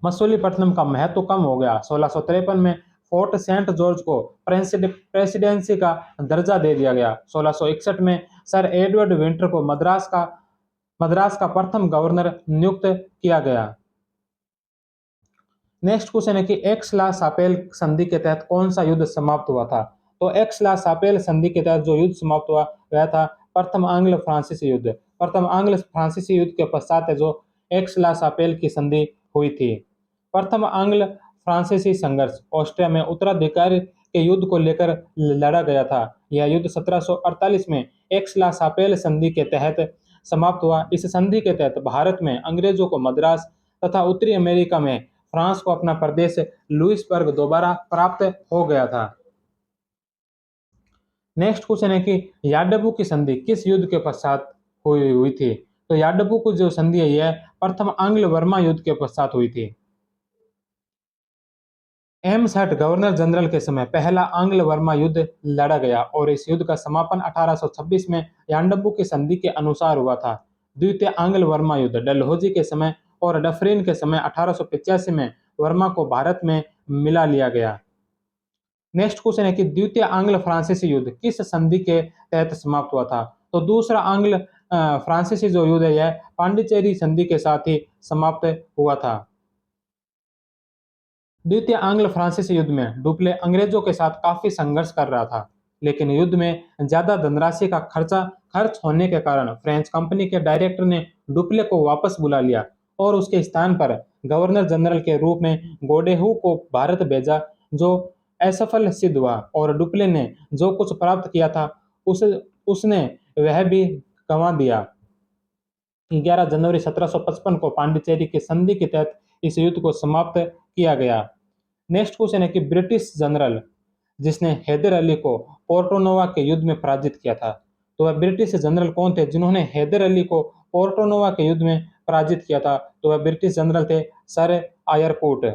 A: मसूलीपट्टनम का महत्व कम हो गया। 1653 में फोर्ट सेंट जॉर्ज को प्रेसिडेंसी का दर्जा दे दिया गया। 1661 में सर एडवर्ड विंटर को मद्रास का प्रथम गवर्नर नियुक्त किया गया। नेक्स्ट क्वेश्चन है कि एक्स-ला सापेल संधि के तहत कौन सा युद्ध समाप्त हुआ था। तो एक्स-ला सापेल संधि के तहत जो युद्ध समाप्त हुआ वह था प्रथम आंग्ल फ्रांसीसी युद्ध। प्रथम आंग्ल फ्रांसीसी युद्ध के पश्चात है जो एक्स-ला सापेल की संधि हुई थी। प्रथम आंग्ल फ्रांसीसी संघर्ष ऑस्ट्रिया में उत्तराधिकार के युद्ध को लेकर लड़ा गया था। यह युद्ध 1748 में एक्स-ला-शापेल संधि के तहत समाप्त हुआ। इस संधि के तहत भारत में अंग्रेजों को मद्रास तथा उत्तरी अमेरिका में फ्रांस को अपना प्रदेश लुइसबर्ग दोबारा प्राप्त हो गया था। नेक्स्ट क्वेश्चन है कि याडबू की संधि किस युद्ध के पश्चात हुई थी? तो याडबू की जो संधि है यह प्रथम आंग्ल वर्मा युद्ध के पश्चात हुई थी। एम्सहर्स्ट गवर्नर जनरल के समय पहला आंग्ल वर्मा युद्ध लड़ा गया और इस युद्ध का समापन 1826 में याडबू की संधि के अनुसार हुआ था। द्वितीय आंग्ल वर्मा युद्ध डलहौजी के समय और डफरिन के समय 1885 में वर्मा को भारत में मिला लिया गया। नेक्स्ट क्वेश्चन है कि द्वितीय आंग्ल फ्रांसीसी युद्ध किस संधि के तहत समाप्त हुआ था? तो दूसरा आंग्ल फ्रांसीसी जो युद्ध है यह पांडिचेरी संधि के साथ ही समाप्त हुआ था। द्वितीय आंग्ल फ्रांसीसी युद्ध में डुप्ले अंग्रेजों के साथ काफी संघर्ष कर रहा था, लेकिन युद्ध में ज्यादा धनराशि का खर्च होने के कारण फ्रेंच कंपनी के डायरेक्टर ने डुप्ले को वापस बुला लिया और उसके स्थान पर गवर्नर जनरल के रूप में गोडेहू को भारत भेजा, जो असफल सिद्ध हुआ और डुप्ले ने जो कुछ प्राप्त किया था उसने वह भी गंवा दिया। 11 जनवरी 1755 को पांडिचेरी की संधि के तहत इस युद्ध को समाप्त किया गया। नेक्स्ट क्वेश्चन है कि ब्रिटिश जनरल जिसने हैदर अली को पोर्टोनोवा के युद्ध में पराजित किया था, तो वह ब्रिटिश जनरल कौन थे जिन्होंने हैदर अली को पोर्टोनोवा के युद्ध में पराजित किया था? तो वह ब्रिटिश जनरल थे सर आयरकूट।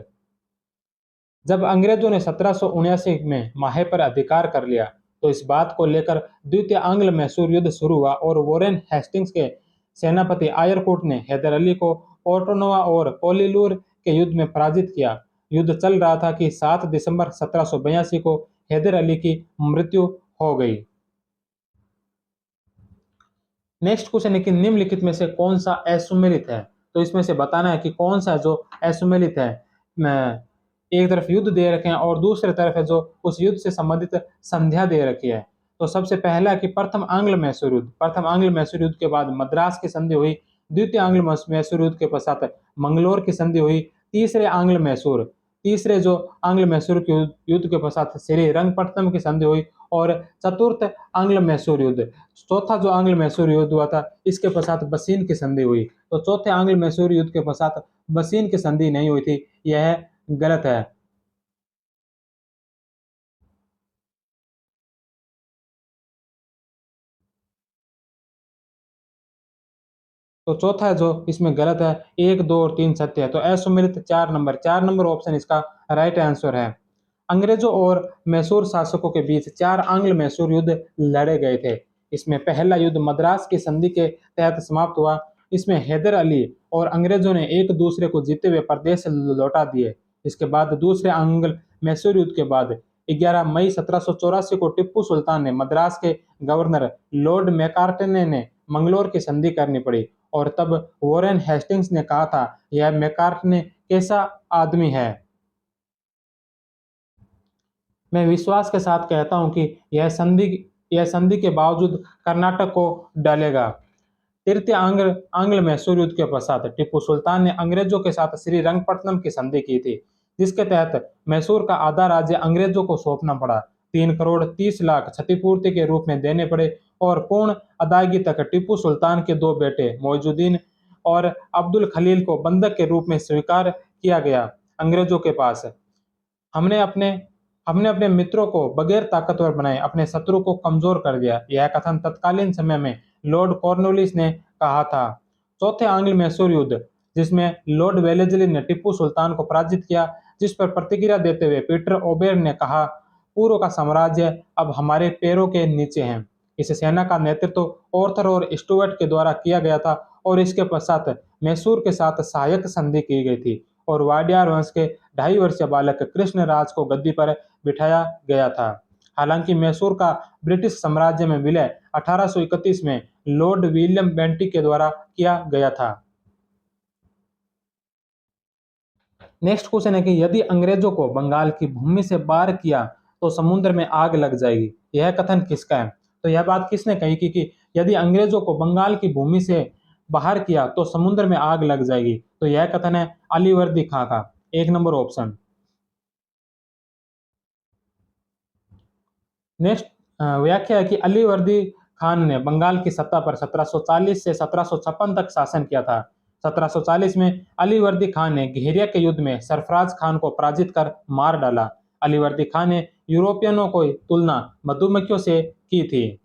A: जब अंग्रेजों ने 1779 में माहे पर अधिकार कर लिया, तो इस बात को लेकर द्वितीय आंग्ल मैसूर युद्ध शुरू हुआ और वॉरेन हेस्टिंग्स के सेनापति आयरकूट ने हैदर अली को पोर्टोनोवा और पोलिलूर के युद्ध में पराजित किया। युद्ध चल रहा था कि 7 दिसंबर 1782 को हैदर अली की मृत्यु हो गई। नेक्स्ट क्वेश्चन है कि निम्नलिखित में से कौन सा असुमेलित है? तो इसमें से बताना है कि कौन सा जो असुमेलित है। एक तरफ युद्ध दे रखे हैं और दूसरी तरफ है जो उस युद्ध से संबंधित संध्या दे रखी है। तो सबसे पहला है कि प्रथम आंग्ल मैसूर युद्ध। प्रथम आंग्ल मैसूर युद्ध के बाद मद्रास की संधि हुई। द्वितीय आंग्ल मैसूर युद्ध के पश्चात मंगलोर की संधि हुई। तीसरे जो आंग्ल मैसूर के युद्ध के पश्चात श्रीरंगपट्टनम की संधि हुई और चतुर्थ आंग्ल मैसूर युद्ध। चौथा जो आंग्ल मैसूर युद्ध हुआ था इसके पश्चात बसीन की संधि हुई। तो चौथे आंग्ल मैसूर युद्ध के पश्चात बसीन की संधि नहीं हुई थी, यह गलत है। तो चौथा है जो इसमें गलत है, 1, 2 और 3 सत्य है। तो असुमेलित 4 नंबर ऑप्शन इसका राइट आंसर है। अंग्रेजों और मैसूर शासकों के बीच 4 आंग्ल मैसूर युद्ध लड़े गए थे। इसमें पहला युद्ध मद्रास की संधि के तहत समाप्त हुआ। इसमें हैदर अली और अंग्रेजों ने एक दूसरे को जीते हुए प्रदेश लौटा दिए। इसके बाद दूसरे आंग्ल मैसूर युद्ध के बाद 11 मई 1784 को टिप्पू सुल्तान ने मद्रास के गवर्नर लॉर्ड मैकार्टने ने मंगलोर की संधि करनी पड़ी और तब वॉरेन हेस्टिंग्स ने कहा था यह मैकार्टने कैसा आदमी है। मैं विश्वास के साथ कहता हूं कि यह संधि के बावजूद कर्नाटक को डालेगा। तृतीय आंग्ल मैसूर युद्ध के पश्चात टिप्पू सुल्तान ने अंग्रेजों के साथ श्रीरंगपट्टनम की संधि की थी, जिसके तहत मैसूर का आधा राज्य अंग्रेजों को सौंपना पड़ा। 3 करोड़ 30 लाख क्षतिपूर्ति के रूप में देने पड़े और पूर्ण अदायगी तक टिप्पू सुल्तान के 2 बेटे मौजुद्दीन और अब्दुल खलील को बंधक के रूप में स्वीकार किया गया। अंग्रेजों के पास हमने अपने हमने अपने मित्रों को बगैर ताकतवर बनाए अपने शत्रु को कमजोर कर दिया, यह कथन तत्कालीन समय में लॉर्ड कॉर्नवालिस ने कहा था। चौथे आंग्ल मैसूर युद्ध जिसमें लॉर्ड वेलेस्ली ने टिप्पू सुल्तान को पराजित किया, जिस पर प्रतिक्रिया देते हुए पीटर ओबेर ने कहा, पूर्व का साम्राज्य अब हमारे पैरों के नीचे है। इस सेना का नेतृत्व ऑर्थर और स्टुअर्ट के द्वारा किया गया था और इसके पश्चात मैसूर के साथ सहायक संधि की गई थी और वाडियार वंश के 2.5 वर्षीय बालक कृष्णराज को गद्दी पर बिठाया गया था। हालांकि मैसूर का ब्रिटिश साम्राज्य में विलय 1831 में लॉर्ड विलियम बेंटिक के द्वारा किया गया था। नेक्स्ट क्वेश्चन है कि यदि अंग्रेजों को बंगाल की भूमि से बाहर किया तो समुद्र में आग लग जाएगी, यह कथन किसका है? तो यह बात किसने कही कि यदि अंग्रेजों को बंगाल की भूमि से बाहर किया तो समुद्र में आग लग जाएगी? तो यह कथन है अलीवर्दी खां का, 1 नंबर ऑप्शन। नेक्स्ट व्याख्या है कि अली वर्दी खान ने बंगाल की सत्ता पर 1740 से 1756 तक शासन किया था। 1740 में अली वर्दी खान ने घेरिया के युद्ध में सरफराज खान को पराजित कर मार डाला। अली वर्दी खान ने यूरोपियनों को तुलना मधुमक्खियों से की थी।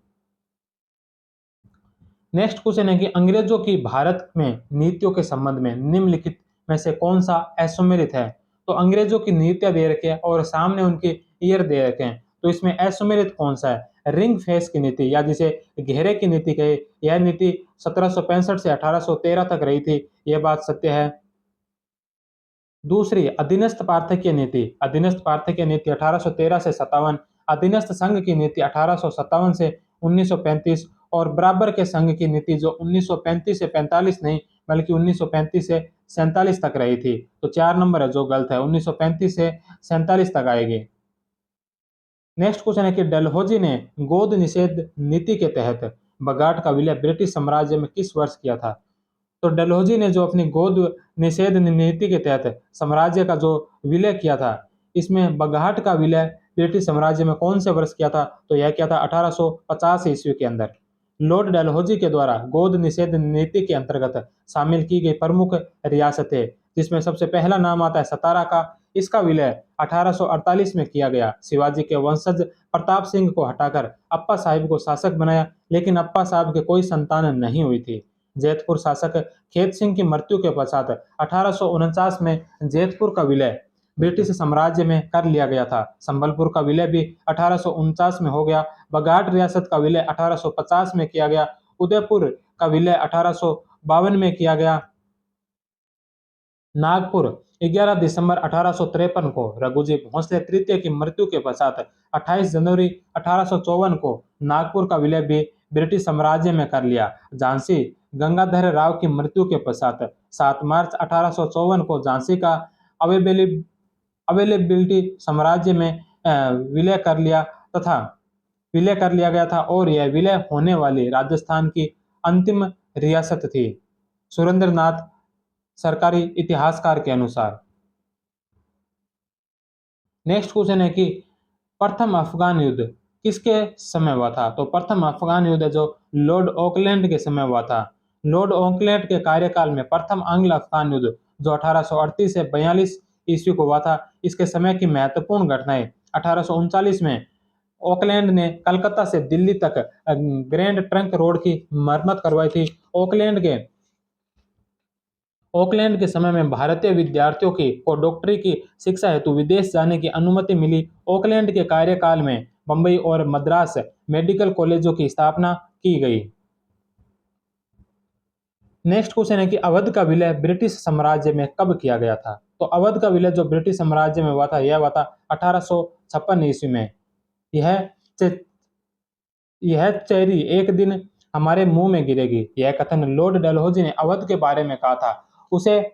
A: नेक्स्ट क्वेश्चन है कि अंग्रेजों की भारत में नीतियों के संबंध में निम्नलिखित में से कौन सा असुमेलित है। तो अंग्रेजों की नीतियां दे रखे हैं और सामने उनके ईयर दे रखे हैं, तो इसमें असुमेलित कौन सा है। रिंग फेस की नीति या जिसे घेरे की नीति कहे, यह नीति 1765 से 1813 तक रही थी, यह बात सत्य है। दूसरी अधीनस्थ पार्थक्य नीति, अधीनस्थ पार्थक्य नीति 1813 से 57, अधीनस्थ संघ की नीति 1857 से 1935 और बराबर के संघ की नीति जो 1935 से 45 नहीं बल्कि 1935 से 47 तक रही थी। तो 4 नंबर है जो गलत है, 1935 से 47 तक आएगी। नेक्स्ट क्वेश्चन है कि डलहौजी ने गोद निषेध नीति के तहत बगाट का विलय ब्रिटिश साम्राज्य में किस वर्ष किया था। तो डलहौजी ने जो अपनी गोद निषेध नीति के तहत साम्राज्य का जो विलय किया था, इसमें बगाहट का विलय ब्रिटिश साम्राज्य में कौन से वर्ष किया था। तो यह किया था 1850 ईस्वी के अंदर। लॉर्ड डलहौजी के द्वारा गोद निषेध नीति के अंतर्गत शामिल की गई प्रमुख रियासतें, जिसमें सबसे पहला नाम आता है सतारा का। इसका विलय 1848 में किया गया। शिवाजी के वंशज प्रताप सिंह को हटाकर अप्पा साहिब को शासक बनाया, लेकिन अप्पा साहब के कोई संतान नहीं हुई थी। जैतपुर शासक खेत सिंह की मृत्यु के पश्चात 1849 में जैतपुर का विलय ब्रिटिश साम्राज्य में कर लिया गया था। संबलपुर का विलय भी 1849 में हो गया। बगाट रियासत का विलय 1850 में किया गया। उदयपुर का विलय 1852 में किया गया। नागपुर 11 दिसंबर 1853 को रघुजी भोसले तृतीय की मृत्यु के पश्चात 28 जनवरी 1854 को नागपुर का विलय भी ब्रिटिश साम्राज्य में कर लिया। झांसी गंगाधर राव की मृत्यु के पश्चात 7 मार्च 1854 को झांसी का अवेलेबिलिटी साम्राज्य में विलय कर लिया तथा विलय कर लिया गया था और यह विलय होने वाली राजस्थान की अंतिम रियासत थी, सुरेंद्रनाथ सरकारी इतिहासकार के अनुसार। नेक्स्ट क्वेश्चन है कि प्रथम अफगान युद्ध किसके समय हुआ था। तो प्रथम अफगान युद्ध जो लॉर्ड ऑकलैंड के समय हुआ था। लॉर्ड ऑकलैंड के कार्यकाल में प्रथम एंग्लो अफगान युद्ध जो 1838 से 42 ईस्वी को हुआ था। इसके समय की महत्वपूर्ण घटनाएं, 1839 में ऑकलैंड ने कलकत्ता से दिल्ली तक ग्रैंड ट्रंक रोड की मरम्मत करवाई थी। ऑकलैंड के समय में भारतीय विद्यार्थियों को डॉक्टरी की शिक्षा हेतु विदेश जाने की अनुमति मिली। ऑकलैंड के कार्यकाल में बंबई और मद्रास मेडिकल कॉलेजों की स्थापना की गई। नेक्स्ट क्वेश्चन है कि अवध का विलय ब्रिटिश साम्राज्य में कब किया गया था। तो अवध का विलय जो ब्रिटिश साम्राज्य में हुआ था, यह हुआ था 1856 ईस्वी में। यह यह चेरी एक दिन हमारे मुंह में गिरेगी, यह कथन लॉर्ड डलहौजी ने अवध के बारे में कहा था। उसे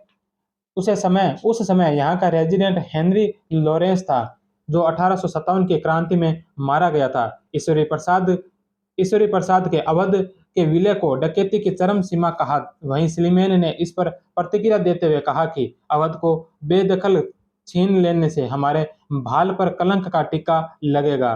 A: उस समय यहाँ का रेजिडेंट हेनरी लॉरेंस था, जो 1857 की क्रांति में मारा गया था। ईश्वरी प्रसाद के अवध के विलय को डकैती की चरम सीमा कहा। वहीं स्लीमेन ने इस पर प्रतिक्रिया देते हुए कहा कि अवध को बेदखल छीन लेने से हमारे भाल पर कलंक का टीका लगेगा।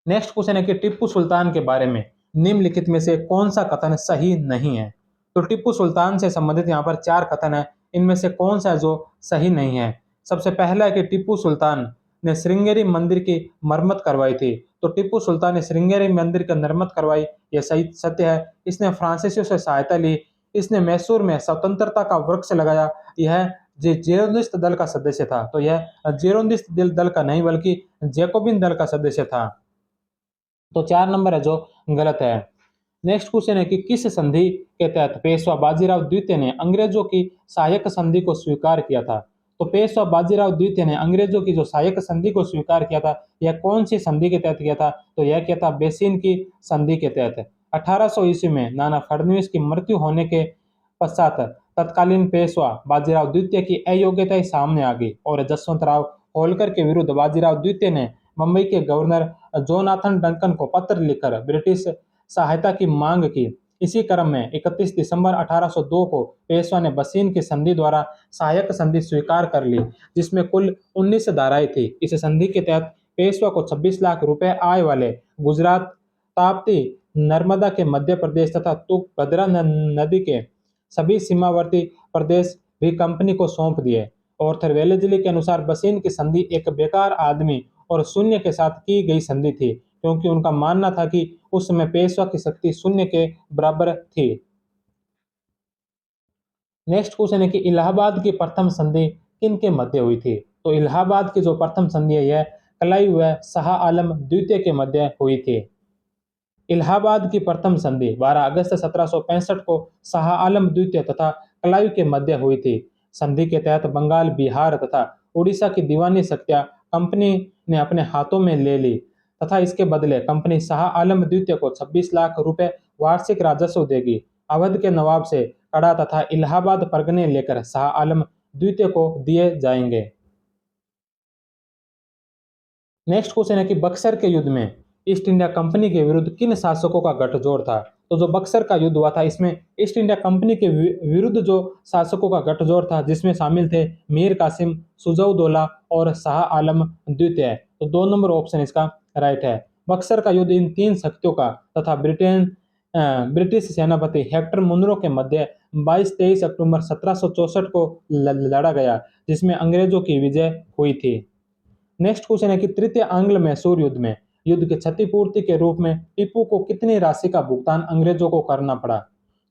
A: नेक्स्ट क्वेश्चन है कि टीपू सुल्तान के बारे में निम्नलिखित में से कौन सा कथन सही नहीं है। तो टीपू सुल्तान से संबंधित यहाँ पर 4 कथन है, इनमें से कौन सा जो सही नहीं है। सबसे पहला है कि टीपू सुल्तान ने श्रृंगेरी मंदिर की मरम्मत करवाई थी। तो टीपू सुल्तान ने श्रृंगेरी मंदिर की मरम्मत करवाई, यह सही सत्य है। इसने फ्रांसीसियों से सहायता ली। इसने मैसूर में स्वतंत्रता का वृक्ष लगाया। यह जेरोनिस्ट दल का सदस्य था। तो यह जेरोनिस्ट दल का नहीं बल्कि जैकोबिन दल का सदस्य था। तो 4 नंबर है जो गलत है। नेक्स्ट क्वेश्चन है कि किस संधि के तहत पेशवा बाजीराव द्वितीय ने अंग्रेजों की सहायक संधि को स्वीकार किया था। तो पेशवा बाजीराव द्वितीय ने अंग्रेजों की जो सहायक संधि को स्वीकार किया था, यह कौन सी संधि के तहत किया था। तो यह किया था बेसिन की संधि के तहत। 1800 ईस्वी में नाना फडणवीस की मृत्यु होने के पश्चात तत्कालीन पेशवा बाजीराव द्वितीय की अयोग्यता सामने आ गई और जसवंत राव होलकर के विरुद्ध बाजीराव द्वितीय ने मुंबई के गवर्नर जोनाथन डंकन को पत्र लिखकर ब्रिटिश सहायता की मांग की। इसी क्रम में 31 दिसंबर 1802 को पेशवा ने बसीन की संधि द्वारा सहायक संधि स्वीकार कर ली, जिसमें कुल 19 धाराएं थी। इस संधि के तहत पेशवा को 26 लाख रुपए आय वाले गुजरात, ताप्ती, नर्मदा के मध्य प्रदेश तथा तुंगभद्रा नदी के सभी सीमावर्ती प्रदेश भी कंपनी को सौंप दिए। ऑर्थर वेलेजली के अनुसार बसीन की संधि एक बेकार आदमी और शून्य के साथ की गई संधि थी, क्योंकि उनका मानना था कि उस समय पेशवा की शक्ति शून्य के बराबर थी। नेक्स्ट क्वेश्चन है कि इलाहाबाद की प्रथम संधि किन के मध्य हुई थी? तो इलाहाबाद की जो प्रथम संधि है यह कलाई व शाह आलम द्वितीय के मध्य हुई थी। इलाहाबाद की प्रथम संधि 12 अगस्त 1765 को शाह आलम द्वितीय तथा कलाई के मध्य हुई थी। संधि के तहत बंगाल, बिहार तथा उड़ीसा की दीवानी शक्तियां कंपनी ने अपने हाथों में ले ली तथा इसके बदले कंपनी शाह आलम द्वितीय को 26 लाख रुपए वार्षिक राजस्व देगी। अवध के नवाब से कड़ा तथा इलाहाबाद परगने लेकर शाह आलम द्वितीय को दिए जाएंगे। नेक्स्ट क्वेश्चन है कि बक्सर के युद्ध में ईस्ट इंडिया कंपनी के विरुद्ध किन शासकों का गठजोड़ था? तो जो बक्सर का युद्ध हुआ था इसमें ईस्ट इंडिया कंपनी के विरुद्ध जो शासकों का गठजोड़ था जिसमें शामिल थे मीर कासिम, सुजाउद्दौला और शाह आलम द्वितीय। तो 2 नंबर ऑप्शन इसका राइट है। बक्सर का युद्ध इन तीन शक्तियों का तथा ब्रिटिश सेनापति हेक्टर मुनरो के मध्य 22-23 अक्टूबर 1764 को लड़ा गया, जिसमें अंग्रेजों की विजय हुई थी। नेक्स्ट क्वेश्चन है कि तृतीय आंग्ल मैसूर युद्ध में युद्ध की क्षतिपूर्ति के रूप में टीपू को कितनी राशि का भुगतान अंग्रेजों को करना पड़ा?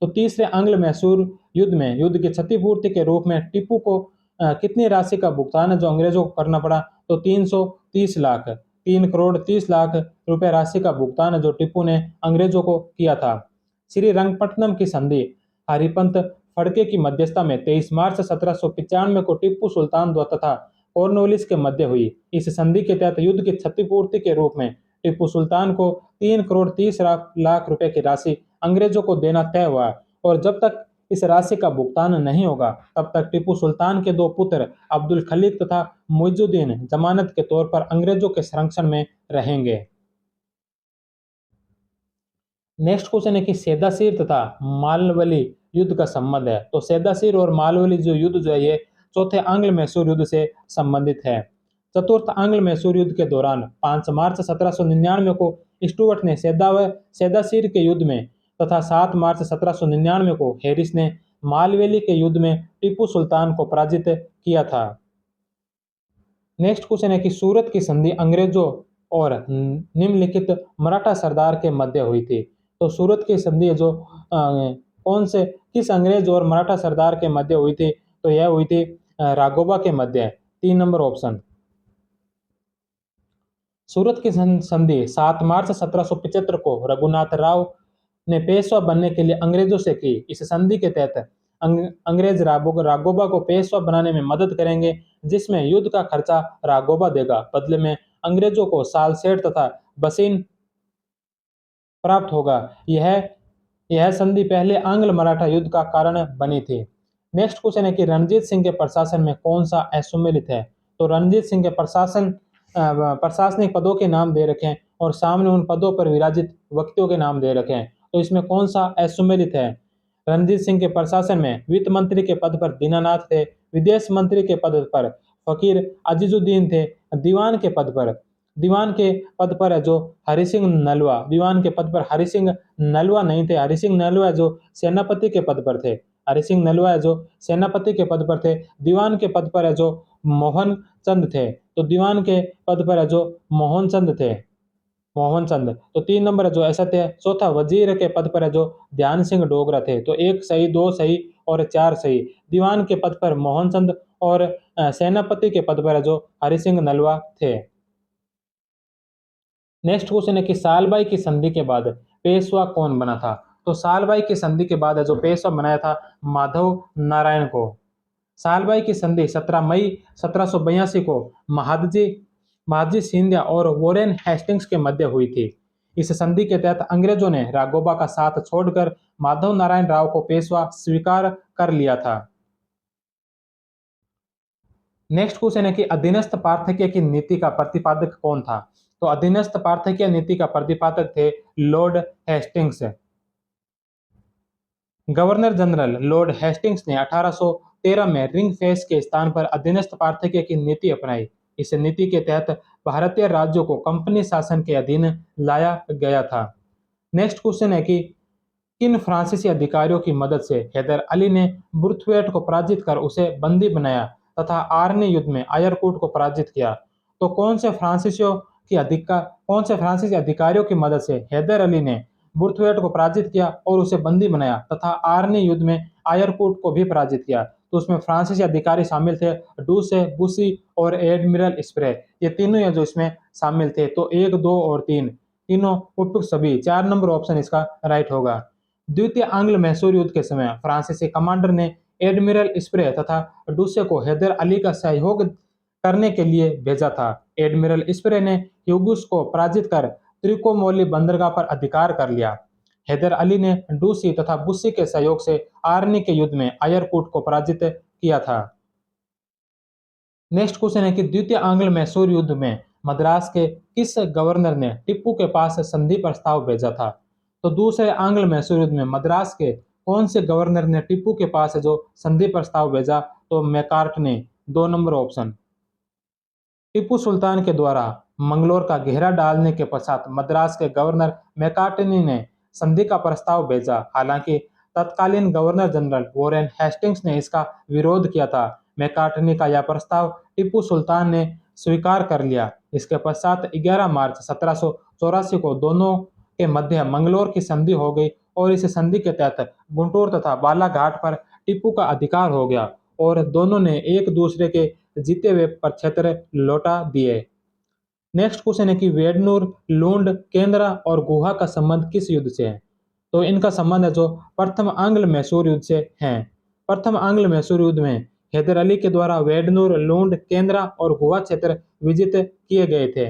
A: तो तीसरे आंग्ल मैसूर युद्ध में युद्ध की क्षतिपूर्ति के रूप में टीपू को कितनी राशि का भुगतान है जो अंग्रेजों को करना पड़ा? तो 330 लाख, 3 करोड़ 30 लाख रुपए राशि का भुगतान है जो टीपू ने अंग्रेजों को किया था। श्री रंगपट्टनम की संधि हरिपंत फड़के की मध्यस्थता में 23 मार्च 1795 को टीपू सुल्तान द्वारा तथा कॉर्नवालिस के मध्य हुई। इस संधि के तहत युद्ध की क्षतिपूर्ति के रूप में टीपू सुल्तान को 3 करोड़ 30 लाख रुपए की राशि अंग्रेजों को देना तय हुआ और जब तक इस राशि का भुगतान नहीं होगा तब तक टीपू सुल्तान के दो पुत्र अब्दुल खलीक तथा मुइजुद्दीन जमानत के तौर पर अंग्रेजों के संरक्षण में रहेंगे। नेक्स्ट क्वेश्चन है कि सेदासीर तथा मालवली युद्ध का संबंध है। तो सेदासीर और मालवली जो युद्ध जो है ये चौथे आंग्ल मैसूर युद्ध से संबंधित है। चतुर्थ आंग्ल मैसूर युद्ध के दौरान 5 मार्च 1799 को स्टुअर्ट ने सेदासीर के युद्ध में तथा 7 मार्च 1799 को हैरिस ने मालवेली के युद्ध में टीपू सुल्तान को पराजित किया था। नेक्स्ट क्वेश्चन है कि सूरत की संधि अंग्रेजों और निम्नलिखित मराठा सरदार के मध्य हुई थी। तो सूरत की संधि जो कौन से किस अंग्रेज और मराठा सरदार के मध्य हुई थी? तो यह हुई थी राघोबा के मध्य। 3 नंबर ऑप्शन। सूरत की संधि 7 मार्च 1775 को रघुनाथ राव ने पेशवा बनने के लिए अंग्रेजों से की। इस संधि के तहत अंग्रेज राघोबा को पेशवा बनाने में मदद करेंगे, जिसमें युद्ध का खर्चा राघोबा देगा। बदले में अंग्रेजों को सालसेट तथा बसीन प्राप्त होगा। यह संधि पहले आंग्ल मराठा युद्ध का कारण बनी थी। नेक्स्ट क्वेश्चन है कि रणजीत सिंह के प्रशासन में कौन सा असुमेलित है? तो रणजीत सिंह के प्रशासनिक पदों के नाम दे रखे हैं और सामने उन पदों पर विराजित व्यक्तियों के नाम दे रखे हैं। तो इसमें कौन सा असुमेलित है? रणजीत सिंह के प्रशासन में वित्त मंत्री के पद पर दीनानाथ थे, विदेश मंत्री के पद पर फकीर अजीजुद्दीन थे, दीवान के पद पर है जो हरि सिंह नलवा, दीवान के पद पर हरि सिंह नलवा नहीं थे, हरि सिंह नलवा जो सेनापति के पद पर थे, हरि सिंह नलवा जो सेनापति के पद पर थे। दीवान के पद पर है जो मोहन चंद थे, तो दीवान के पद पर है जो मोहन चंद थे, मोहन चंद। तो 3 नंबर है जो असत्य है। चौथा वजीर के पद पर है जो ध्यान सिंह डोगरा थे, तो 1 सही, 2 सही और 4 सही। दीवान के पद पर मोहन चंद और सेनापति के पद पर है जो हरि सिंह नलवा थे। नेक्स्ट क्वेश्चन है कि सालबाई की संधि के बाद पेशवा कौन बना था? तो सालबाई की संधि के बाद जो पेशवा बनाया था माधव नारायण को। सालबाई की संधि 17 मई 1782 को महादजी सिंधिया और वोरेन हेस्टिंग्स के मध्य हुई थी। इस संधि के तहत अंग्रेजों ने राघोबा का साथ छोड़कर माधव नारायण राव को पेशवा स्वीकार कर लिया था। नेक्स्ट क्वेश्चन है कि अधीनस्थ पार्थक्य की नीति का प्रतिपादक कौन था? तो अधीनस्थ पार्थक्य नीति का प्रतिपादक थे Lord Hastings. Governor general Lord Hastings ने 1813 में रिंग फेंस के स्थान पर अधीनस्थ पार्थक्य की नीति अपनाई। इस नीति के तहत भारतीय राज्यों को कंपनी शासन के अधीन लाया गया था। नेक्स्ट क्वेश्चन है कि किन फ्रांसीसी अधिकारियों की मदद से हैदर अली ने बुर्थवेट को पराजित कर उसे बंदी बनाया तथा आर्नी युद्ध में आयरकूट को पराजित किया? तो कौन से फ्रांसीसी अधिकारियों की मदद से हैदर अली ने बुर्थवेट को पराजित किया और उसे बंदी बनाया तथा आर्नी युद्ध में आयरकूट को भी पराजित किया? तो उसमें फ्रांसीसी अधिकारी शामिल थे डूसे, बुसी और एडमिरल स्प्रे। ये तीनों हैं जो इसमें शामिल थे। तो एक, दो और तीन तीनों उपयुक्त सभी, 4 नंबर ऑप्शन इसका राइट होगा। द्वितीय आंग्ल मैसूर युद्ध के समय फ्रांसीसी कमांडर ने एडमिरल स्प्रे तथा डुसे को हैदर अली का सहयोग करने के लिए भेजा था। एडमिरल स्प्रे ने ह्यूगस को पराजित कर त्रिकोमोली बंदरगाह पर अधिकार कर लिया। हैदर अली ने डूसी तथा बुस्सी के सहयोग से आर्नी के युद्ध में आयरकूट को पराजित किया था। नेक्स्ट क्वेश्चन है कि द्वितीय आंग्ल मैसूर युद्ध में मद्रास के किस गवर्नर ने टिप्पू के पास संधि प्रस्ताव भेजा था? तो दूसरे आंग्ल मैसूर युद्ध में मद्रास के कौन से गवर्नर ने टिप्पू के पास जो संधि प्रस्ताव भेजा? तो मैकार्टने, 2 नंबर ऑप्शन। टीपू सुल्तान के द्वारा मंगलोर का घेरा डालने के पश्चात मद्रास के गवर्नर मैकार्टनी ने संधि का प्रस्ताव भेजा। हालांकि तत्कालीन गवर्नर जनरल वॉरेन हेस्टिंग्स ने इसका विरोध किया था। मैकार्टनी का यह प्रस्ताव टीपू सुल्तान ने स्वीकार कर लिया। इसके पश्चात 11 मार्च 1784 को दोनों के मध्य मंगलोर की संधि हो गई और इस संधि के तहत गुंटूर तथा बालाघाट पर टीपू का अधिकार हो गया और दोनों ने एक दूसरे के जीते हुए प्रक्षेत्र लौटा दिए। नेक्स्ट क्वेश्चन है कि वेडनूर, लूंड, केंद्रा और गुहा का संबंध किस युद्ध से है? तो इनका संबंध है जो प्रथम आंग्ल मैसूर युद्ध से है। प्रथम आंग्ल मैसूर युद्ध में हैदर अली के द्वारा वेडनूर, लूंड, केंद्रा और गुहा क्षेत्र विजित किए गए थे।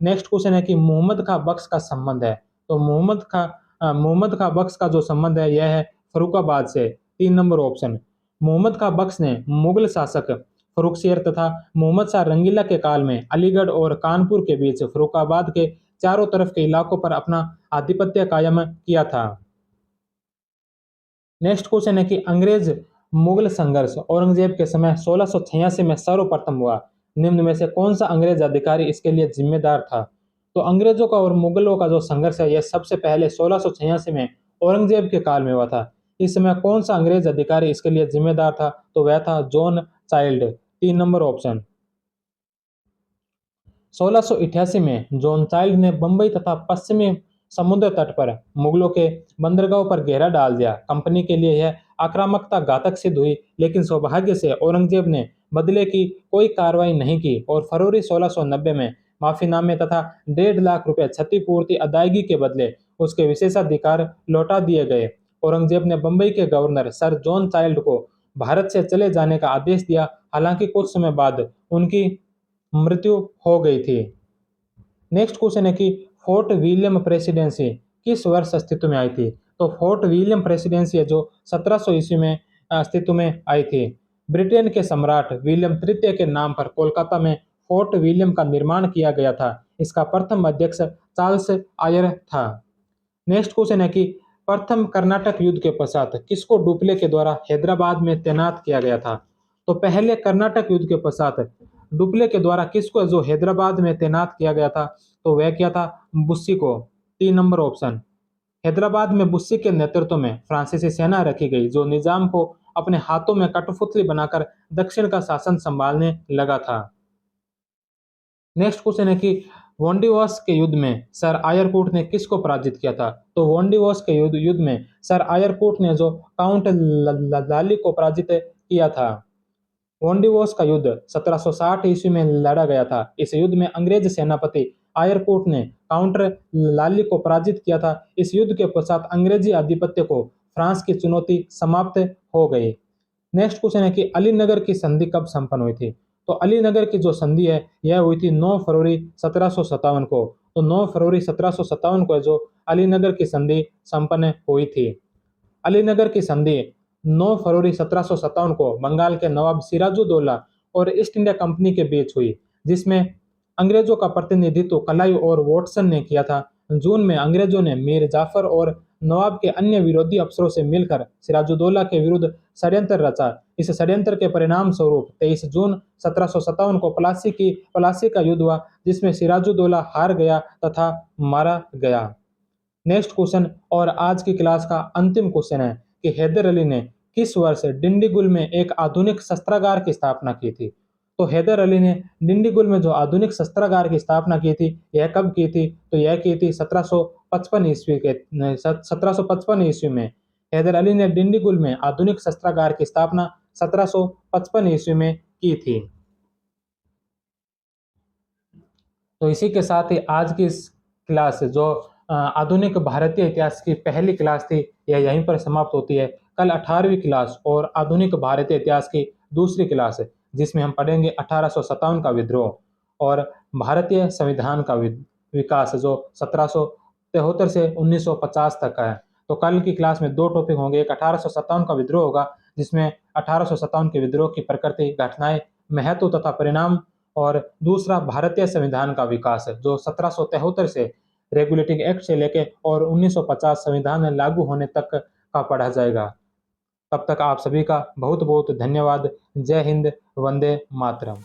A: नेक्स्ट क्वेश्चन है कि मोहम्मद खां बख्श का संबंध है। तो मोहम्मद खां बख्श का जो संबंध है यह है फर्रुखाबाद से। 3 नंबर ऑप्शन। मोहम्मद खां बख्श ने मुगल शासक फर्रुखशेर तथा मोहम्मद शाह रंगीला के काल में अलीगढ़ और कानपुर के बीच फर्रुखाबाद के चारों तरफ के इलाकों पर अपना आधिपत्य कायम किया था। नेक्स्ट क्वेश्चन है कि अंग्रेज मुगल संघर्ष औरंगजेब के समय 1686 में सर्वप्रथम हुआ। निम्न में से कौन सा अंग्रेज अधिकारी इसके लिए जिम्मेदार था? तो अंग्रेजों का और मुगलों का जो संघर्ष है यह सबसे पहले 1686 में औरंगजेब के काल में हुआ था। इस समय कौन सा अंग्रेज अधिकारी इसके लिए जिम्मेदार था? तो वह था जॉन चाइल्ड। 3 number option. 1688 में जॉन चाइल्ड ने बंबई तथा पश्चिमी समुद्र तट पर मुगलों के बंदरगाहों पर घेरा डाल दिया। कंपनी के लिए यह आक्रामकता घातक सिद्ध हुई, लेकिन सौभाग्य से औरंगजेब ने बदले की कोई कार्रवाई नहीं की और फरवरी 1690 में माफीनामे तथा 1.5 लाख रुपए क्षतिपूर्ति अदायगी के बदले उसके विशेषाधिकार लौटा दिए गए। औरंगजेब ने बंबई के गवर्नर सर जॉन चाइल्ड को भारत से चले जाने का आदेश दिया। हालांकि कुछ समय बाद उनकी मृत्यु हो गई थी। नेक्स्ट क्वेश्चन है कि फोर्ट विलियम प्रेसिडेंसी किस वर्ष अस्तित्व में आई थी? तो फोर्ट विलियम प्रेसिडेंसी है जो 1700 ईस्वी में अस्तित्व में आई थी। ब्रिटेन के सम्राट विलियम तृतीय के नाम पर कोलकाता में फोर्ट विलियम का निर्माण किया गया था। इसका प्रथम अध्यक्ष चार्ल्स आयर था। नेक्स्ट क्वेश्चन है कि प्रथम कर्नाटक युद्ध के पश्चात किसको डुप्ले के द्वारा हैदराबाद में तैनात किया गया था? तो पहले कर्नाटक युद्ध के पश्चात डुप्ले के द्वारा किसको जो हैदराबाद में तैनात किया गया था? तो वह किया था बुस्सी को। 3 नंबर ऑप्शन। हैदराबाद में बुस्सी के नेतृत्व में फ्रांसीसी सेना रखी गई जो निजाम को अपने हाथों में कठपुतली बनाकर दक्षिण का शासन संभालने लगा था। नेक्स्ट क्वेश्चन है कि वोंडिवोस के युद्ध में सर आयरकूट ने किसको पराजित किया था? तो वोंडिवोस के युद्ध में सर आयरकूट ने जो काउंट लाली को पराजित किया था। वोंडिवोस का युद्ध 1760 ईस्वी में लड़ा गया था। इस युद्ध में अंग्रेज सेनापति आयरकूट ने काउंटर लाली को पराजित किया था। इस युद्ध के पश्चात अंग्रेजी आधिपत्य को फ्रांस की चुनौती समाप्त हो गई। नेक्स्ट क्वेश्चन है कि अलीनगर की संधि कब संपन्न हुई थी? तो अलीनगर की जो संधि है यह हुई थी 9 फरवरी 1757 को। तो 9 फरवरी 1757 को जो अलीनगर की संधि संपन्न हुई थी। अलीनगर की संधि 9 फरवरी 1757 को बंगाल के नवाब सिराजुद्दौला और ईस्ट इंडिया कंपनी के बीच हुई, जिसमें अंग्रेजों का प्रतिनिधित्व क्लाइव और वॉटसन ने किया था। जून में अंग्रेजों ने मीर जाफर और नवाब के अन्य विरोधी अफसरों से मिलकर सिराजुद्दौला के विरुद्ध षड्यंत्र रचा। इस षड्यंत्र के परिणाम स्वरूप 23 जून 1757 को प्लासी का युद्ध हुआ, जिसमें सिराजुद्दौला हार गया तथा मारा गया। नेक्स्ट क्वेश्चन और आज की क्लास का अंतिम क्वेश्चन है कि हैदर अली ने किस वर्ष डिंडीगुल में एक आधुनिक शस्त्रागार की स्थापना की थी। तो हैदर अली ने डिंडीगुल में जो आधुनिक शस्त्रागार की स्थापना की थी, यह कब की थी? तो यह की थी 1755 ईस्वी के 1755 ईस्वी में हैदर अली ने डिंडीगुल में आधुनिक शस्त्रागार की स्थापना 1755 ईस्वी में की थी। तो इसी के साथ ही आज की इस क्लास जो आधुनिक भारतीय इतिहास की पहली क्लास थी, यह यहीं पर समाप्त होती है। कल 18वीं क्लास और आधुनिक भारतीय इतिहास की दूसरी क्लास है, जिसमें हम पढ़ेंगे 1857 का विद्रोह और भारतीय संविधान का विकास, जो 1773 से 1950 तक का है। तो कल की क्लास में दो टॉपिक होंगे, एक 1857 का विद्रोह होगा, जिसमें 1857 के विद्रोह की प्रकृति, घटनाएं, महत्व तथा परिणाम, और दूसरा भारतीय संविधान का विकास है, जो 1773 से रेगुलेटिंग एक्ट से लेके और 1950 संविधान लागू होने तक का पढ़ा जाएगा। तब तक आप सभी का बहुत बहुत धन्यवाद। जय हिंद, वंदे मातरम।